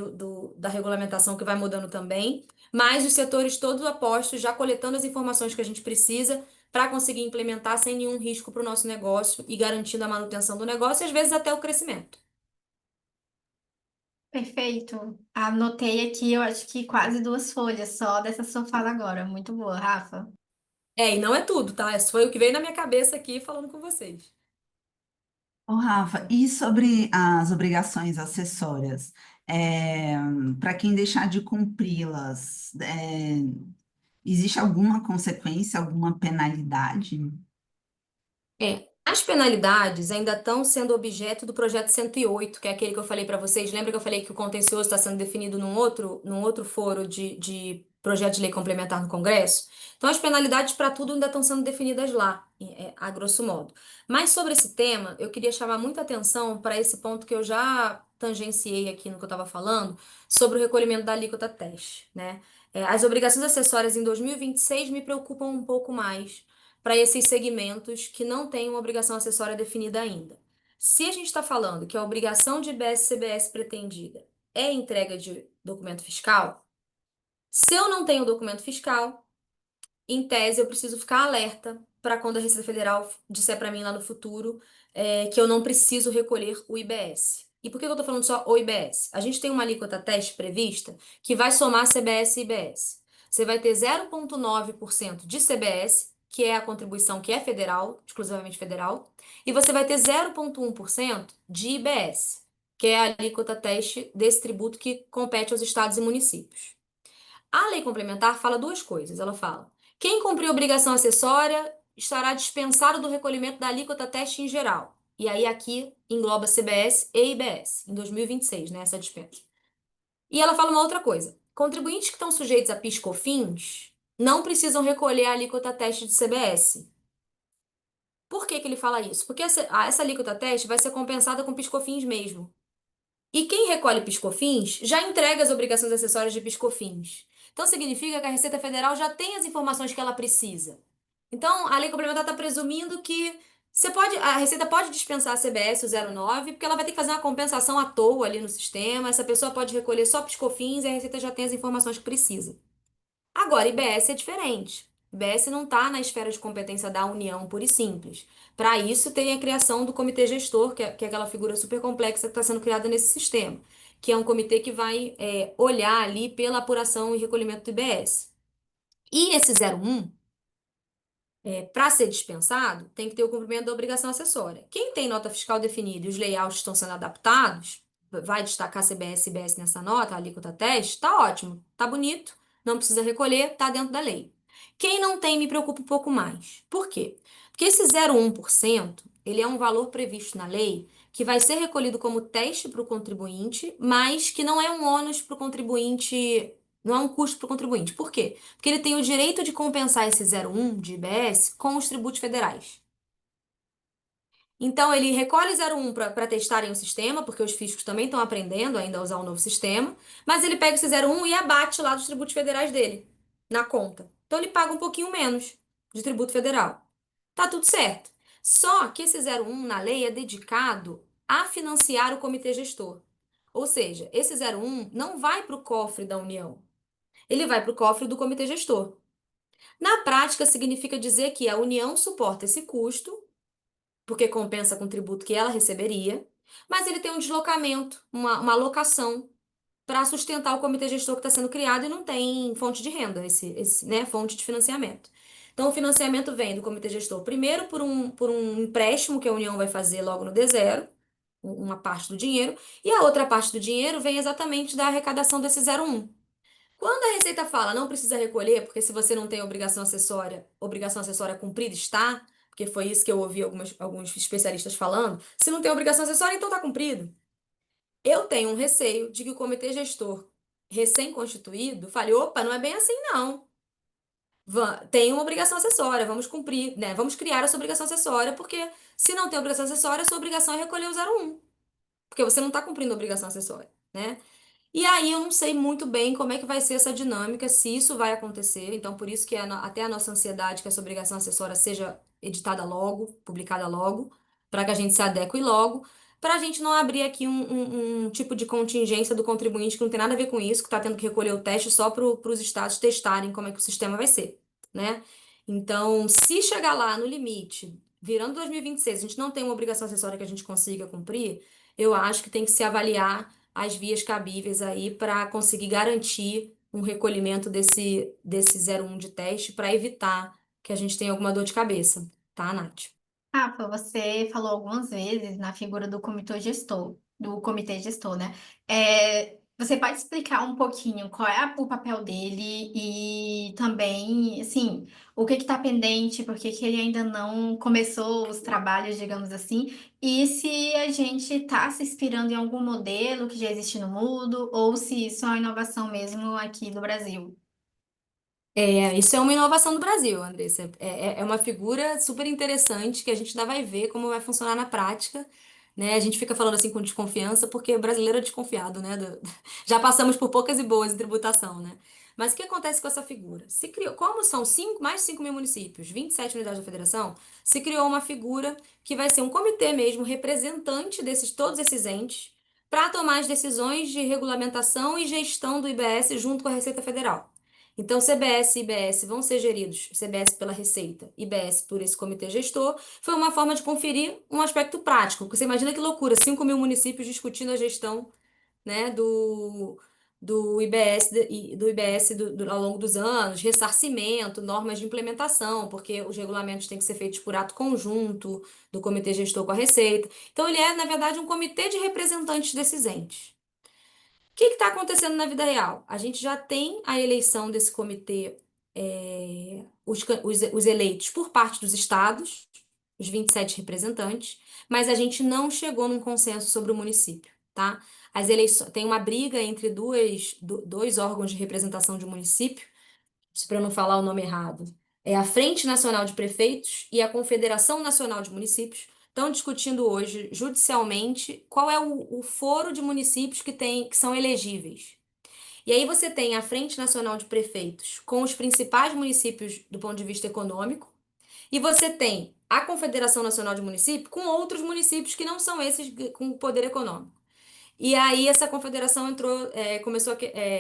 da regulamentação, que vai mudando também, mas os setores todos apostos, já coletando as informações que a gente precisa para conseguir implementar sem nenhum risco para o nosso negócio e garantindo a manutenção do negócio e às vezes até o crescimento. Perfeito. Anotei aqui, eu acho que quase 2 folhas só dessa sua fala agora. Muito boa, Rafa. E não é tudo, tá? Esse foi o que veio na minha cabeça aqui falando com vocês. Ô, Rafa, e sobre as obrigações acessórias? Para quem deixar de cumpri-las, existe alguma consequência, alguma penalidade? As penalidades ainda estão sendo objeto do projeto 108, que é aquele que eu falei para vocês. Lembra que eu falei que o contencioso está sendo definido num outro foro de projeto de lei complementar no Congresso? Então, as penalidades para tudo ainda estão sendo definidas lá, a grosso modo. Mas sobre esse tema, eu queria chamar muita atenção para esse ponto que eu já tangenciei aqui no que eu estava falando, sobre o recolhimento da alíquota teste, né? As obrigações acessórias em 2026 me preocupam um pouco mais para esses segmentos que não têm uma obrigação acessória definida ainda. Se a gente está falando que a obrigação de IBS-CBS pretendida é a entrega de documento fiscal, se eu não tenho documento fiscal, em tese eu preciso ficar alerta para quando a Receita Federal disser para mim lá no futuro que eu não preciso recolher o IBS. E por que eu estou falando só o IBS? A gente tem uma alíquota teste prevista que vai somar CBS e IBS. Você vai ter 0,9% de CBS, que é a contribuição que é federal, exclusivamente federal, e você vai ter 0,1% de IBS, que é a alíquota teste desse tributo que compete aos estados e municípios. A lei complementar fala duas coisas. Ela fala: quem cumprir obrigação acessória estará dispensado do recolhimento da alíquota teste em geral. E aí aqui engloba CBS e IBS, em 2026, né, essa dispensa. E ela fala uma outra coisa: contribuintes que estão sujeitos a PIS/COFINS não precisam recolher a alíquota teste de CBS. Por que que ele fala isso? Porque essa alíquota teste vai ser compensada com PIS/COFINS mesmo. E quem recolhe PIS/COFINS já entrega as obrigações acessórias de PIS/COFINS. Então significa que a Receita Federal já tem as informações que ela precisa. Então a lei complementar está presumindo que a Receita pode dispensar a CBS o 09, porque ela vai ter que fazer uma compensação à toa ali no sistema. Essa pessoa pode recolher só PIS/COFINS e a Receita já tem as informações que precisa. Agora, IBS é diferente. IBS não está na esfera de competência da União, pura e simples. Para isso, tem a criação do comitê gestor, que é aquela figura super complexa que está sendo criada nesse sistema, que é um comitê que vai olhar ali pela apuração e recolhimento do IBS. E esse 01 Para ser dispensado, tem que ter o cumprimento da obrigação acessória. Quem tem nota fiscal definida e os layouts estão sendo adaptados, vai destacar CBS e IBS nessa nota, a alíquota teste, tá ótimo, tá bonito, não precisa recolher, tá dentro da lei. Quem não tem, me preocupa um pouco mais. Por quê? Porque esse 0,1%, ele é um valor previsto na lei que vai ser recolhido como teste para o contribuinte, mas que não é um ônus para o contribuinte, não é um custo para o contribuinte. Por quê? Porque ele tem o direito de compensar esse 0,1 de IBS com os tributos federais. Então, ele recolhe 0,1 para testarem o sistema, porque os fiscos também estão aprendendo ainda a usar o novo sistema, mas ele pega esse 0,1 e abate lá dos tributos federais dele, na conta. Então, ele paga um pouquinho menos de tributo federal. Tá tudo certo. Só que esse 0,1 na lei é dedicado a financiar o comitê gestor. Ou seja, esse 0,1 não vai para o cofre da União, ele vai para o cofre do comitê gestor. Na prática, significa dizer que a União suporta esse custo, porque compensa com o tributo que ela receberia, mas ele tem um deslocamento, uma alocação para sustentar o comitê gestor que está sendo criado e não tem fonte de renda, né, fonte de financiamento. Então, o financiamento vem do comitê gestor, primeiro por um empréstimo que a União vai fazer logo no D0, uma parte do dinheiro, e a outra parte do dinheiro vem exatamente da arrecadação desse 0,1. Quando a Receita fala não precisa recolher, porque se você não tem obrigação acessória cumprida está, porque foi isso que eu ouvi alguns especialistas falando, se não tem obrigação acessória, então está cumprido. Eu tenho um receio de que o comitê gestor recém-constituído fale, opa, não é bem assim não. Tem uma obrigação acessória, vamos cumprir, né? Vamos criar essa obrigação acessória, porque se não tem obrigação acessória, a sua obrigação é recolher o 0,1, porque você não está cumprindo a obrigação acessória, né? E aí eu não sei muito bem como é que vai ser essa dinâmica, se isso vai acontecer. Então, por isso que até a nossa ansiedade que essa obrigação acessória seja editada logo, publicada logo, para que a gente se adeque logo, para a gente não abrir aqui um tipo de contingência do contribuinte que não tem nada a ver com isso, que está tendo que recolher o teste só para os estados testarem como é que o sistema vai ser, né? Então, se chegar lá no limite, virando 2026, a gente não tem uma obrigação acessória que a gente consiga cumprir, eu acho que tem que se avaliar as vias cabíveis aí para conseguir garantir um recolhimento desse 0,1 de teste para evitar que a gente tenha alguma dor de cabeça, tá, Nath? Rafa, você falou algumas vezes na figura do comitê gestor, né? Você pode explicar um pouquinho qual é o papel dele e também, assim, o que está pendente, por que que ele ainda não começou os trabalhos, digamos assim, e se a gente está se inspirando em algum modelo que já existe no mundo ou se isso é uma inovação mesmo aqui do Brasil? Isso é uma inovação do Brasil, Andressa. É uma figura super interessante que a gente ainda vai ver como vai funcionar na prática, né? A gente fica falando assim com desconfiança porque o brasileiro é desconfiado, né? Já passamos por poucas e boas em tributação, né? Mas o que acontece com essa figura? Se criou, como são mais de 5 mil municípios, 27 unidades da federação, se criou uma figura que vai ser um comitê mesmo, representante todos esses entes, para tomar as decisões de regulamentação e gestão do IBS junto com a Receita Federal. Então, CBS e IBS vão ser geridos, CBS pela Receita, IBS por esse comitê gestor. Foi uma forma de conferir um aspecto prático, porque você imagina que loucura, 5 mil municípios discutindo a gestão, né, do IBS, do IBS ao longo dos anos, ressarcimento, normas de implementação, porque os regulamentos têm que ser feitos por ato conjunto do comitê gestor com a Receita. Então, ele é, na verdade, um comitê de representantes desses entes. O que está acontecendo na vida real? A gente já tem a eleição desse comitê, os eleitos por parte dos estados, os 27 representantes, mas a gente não chegou num consenso sobre o município, tá? As eleições, tem uma briga entre dois órgãos de representação de município, para eu não falar o nome errado. É a Frente Nacional de Prefeitos e a Confederação Nacional de Municípios estão discutindo hoje, judicialmente, qual é o foro de municípios que são elegíveis. E aí você tem a Frente Nacional de Prefeitos com os principais municípios do ponto de vista econômico, e você tem a Confederação Nacional de Municípios com outros municípios que não são esses com poder econômico. E aí essa confederação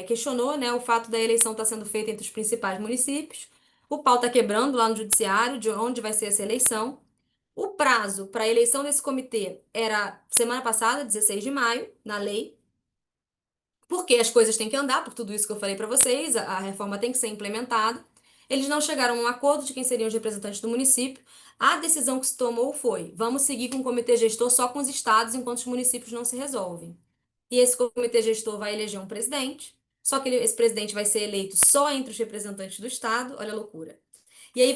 questionou, né, o fato da eleição estar sendo feita entre os principais municípios. O pau está quebrando lá no judiciário de onde vai ser essa eleição. O prazo para a eleição desse comitê era semana passada, 16 de maio, na lei, porque as coisas têm que andar, por tudo isso que eu falei para vocês, a reforma tem que ser implementada. Eles não chegaram a um acordo de quem seriam os representantes do município. A decisão que se tomou foi: vamos seguir com o comitê gestor só com os estados, enquanto os municípios não se resolvem. E esse comitê gestor vai eleger um presidente, só que esse presidente vai ser eleito só entre os representantes do estado, olha a loucura. E aí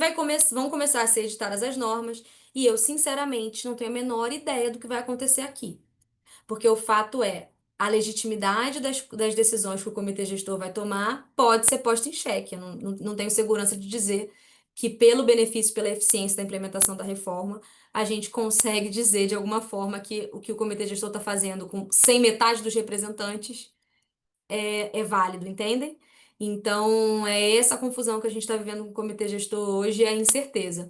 vão começar a ser editadas as normas, e eu, sinceramente, não tenho a menor ideia do que vai acontecer aqui. Porque o fato é, a legitimidade das decisões que o comitê gestor vai tomar pode ser posta em xeque. Eu não tenho segurança de dizer que, pelo benefício, pela eficiência da implementação da reforma, a gente consegue dizer, de alguma forma, que o comitê gestor está fazendo sem metade dos representantes é válido, entendem? Então, é essa confusão que a gente está vivendo com o comitê gestor hoje, é a incerteza.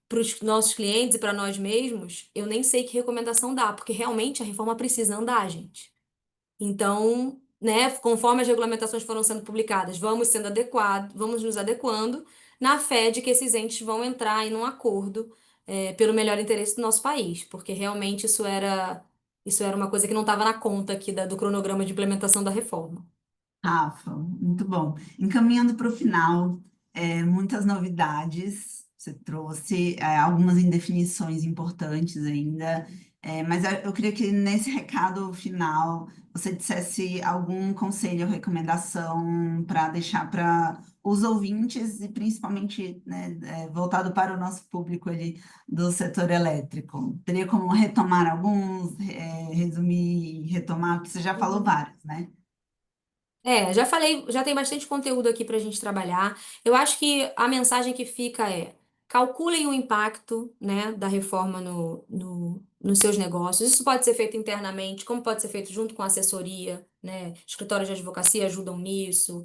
Para os nossos clientes e para nós mesmos, eu nem sei que recomendação dá, porque realmente a reforma precisa andar, gente. Então, né, conforme as regulamentações foram sendo publicadas, vamos nos adequando na fé de que esses entes vão entrar em um acordo, pelo melhor interesse do nosso país, porque realmente isso era uma coisa que não estava na conta aqui do cronograma de implementação da reforma. Rafa, muito bom. Encaminhando para o final, muitas novidades. Você trouxe algumas indefinições importantes ainda, mas eu queria que nesse recado final você dissesse algum conselho ou recomendação para deixar para os ouvintes e principalmente, né, voltado para o nosso público ali do setor elétrico. Teria como retomar alguns, resumir e retomar, porque você já falou vários, né? Já falei, já tem bastante conteúdo aqui para a gente trabalhar. Eu acho que a mensagem que fica é: calculem o impacto, né, da reforma nos seus negócios. Isso pode ser feito internamente, como pode ser feito junto com a assessoria, né? Escritórios de advocacia ajudam nisso,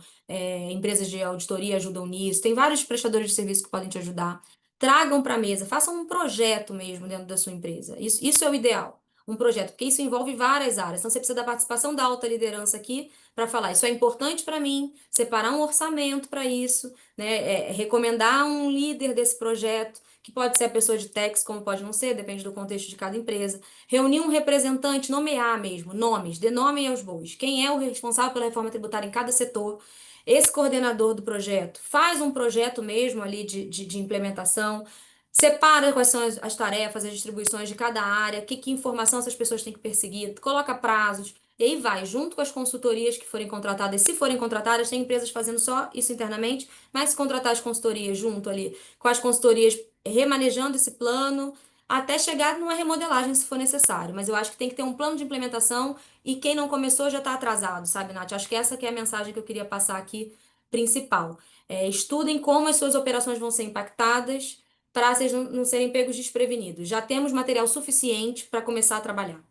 empresas de auditoria ajudam nisso. Tem vários prestadores de serviço que podem te ajudar. Tragam para a mesa, façam um projeto mesmo dentro da sua empresa. Isso é o ideal. Um projeto, porque isso envolve várias áreas. Então, você precisa da participação da alta liderança aqui para falar, isso é importante para mim, separar um orçamento para isso, né? Recomendar um líder desse projeto, que pode ser a pessoa de tax, como pode não ser, depende do contexto de cada empresa. Reunir um representante, nomear mesmo, nomes, dê nome aos bois. Quem é o responsável pela reforma tributária em cada setor? Esse coordenador do projeto faz um projeto mesmo ali de implementação. Separa quais são as tarefas, as distribuições de cada área, que informação essas pessoas têm que perseguir, coloca prazos, e aí vai, junto com as consultorias que forem contratadas. Se forem contratadas, tem empresas fazendo só isso internamente, mas se contratar as consultorias junto ali, com as consultorias remanejando esse plano, até chegar numa remodelagem, se for necessário. Mas eu acho que tem que ter um plano de implementação e quem não começou já está atrasado, sabe, Nath? Acho que essa que é a mensagem que eu queria passar aqui, principal. Estudem como as suas operações vão ser impactadas para vocês não serem pegos desprevenidos. Já temos material suficiente para começar a trabalhar.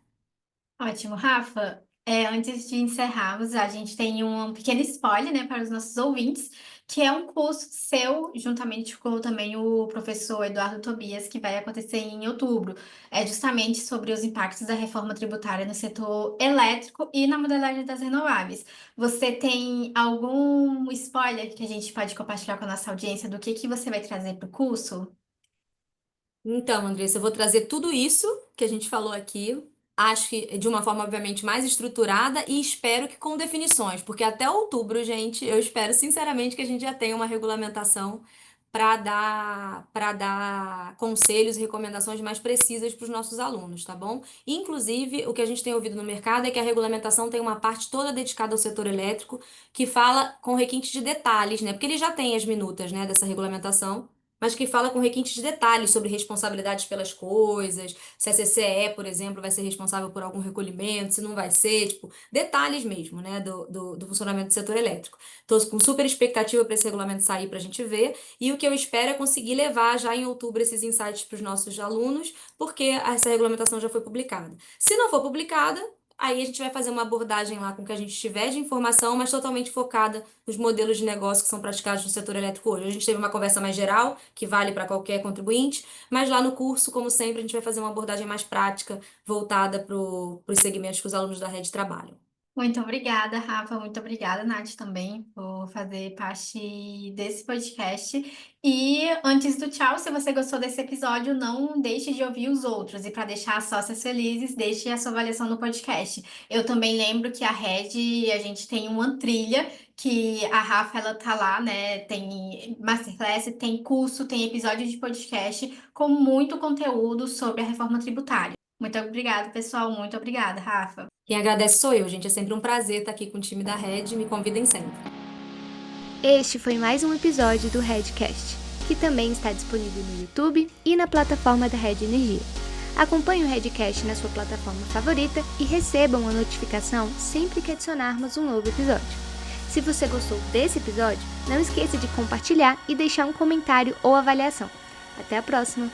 Ótimo, Rafa. Antes de encerrarmos, a gente tem um pequeno spoiler, né, para os nossos ouvintes, que é um curso seu, juntamente com também o professor Eduardo Tobias, que vai acontecer em outubro. É justamente sobre os impactos da reforma tributária no setor elétrico e na modelagem das renováveis. Você tem algum spoiler que a gente pode compartilhar com a nossa audiência do que você vai trazer para o curso? Então, Andressa, eu vou trazer tudo isso que a gente falou aqui. Acho que de uma forma, obviamente, mais estruturada e espero que com definições, porque até outubro, gente, eu espero sinceramente que a gente já tenha uma regulamentação para dar conselhos e recomendações mais precisas para os nossos alunos, tá bom? Inclusive, o que a gente tem ouvido no mercado é que a regulamentação tem uma parte toda dedicada ao setor elétrico que fala com requinte de detalhes, né? Porque ele já tem as minutas, né, dessa regulamentação, mas que fala com requinte de detalhes sobre responsabilidades pelas coisas, se a CCE, por exemplo, vai ser responsável por algum recolhimento, se não vai ser, tipo, detalhes mesmo, né, do funcionamento do setor elétrico. Estou com super expectativa para esse regulamento sair para a gente ver, e o que eu espero é conseguir levar já em outubro esses insights para os nossos alunos, porque essa regulamentação já foi publicada. Se não for publicada, aí a gente vai fazer uma abordagem lá com o que a gente tiver de informação, mas totalmente focada nos modelos de negócio que são praticados no setor elétrico hoje. A gente teve uma conversa mais geral, que vale para qualquer contribuinte, mas lá no curso, como sempre, a gente vai fazer uma abordagem mais prática, voltada para os segmentos que os alunos da rede trabalham. Muito obrigada, Rafa. Muito obrigada, Nath, também, por fazer parte desse podcast. E antes do tchau, se você gostou desse episódio, não deixe de ouvir os outros. E para deixar as sócias felizes, deixe a sua avaliação no podcast. Eu também lembro que a gente tem uma trilha que a Rafa, ela tá lá, né? Tem masterclass, tem curso, tem episódio de podcast com muito conteúdo sobre a reforma tributária. Muito obrigada, pessoal. Muito obrigada, Rafa. Quem agradece sou eu, gente. É sempre um prazer estar aqui com o time da Red. Me convidem sempre. Este foi mais um episódio do Redcast, que também está disponível no YouTube e na plataforma da Red Energia. Acompanhe o Redcast na sua plataforma favorita e receba uma notificação sempre que adicionarmos um novo episódio. Se você gostou desse episódio, não esqueça de compartilhar e deixar um comentário ou avaliação. Até a próxima!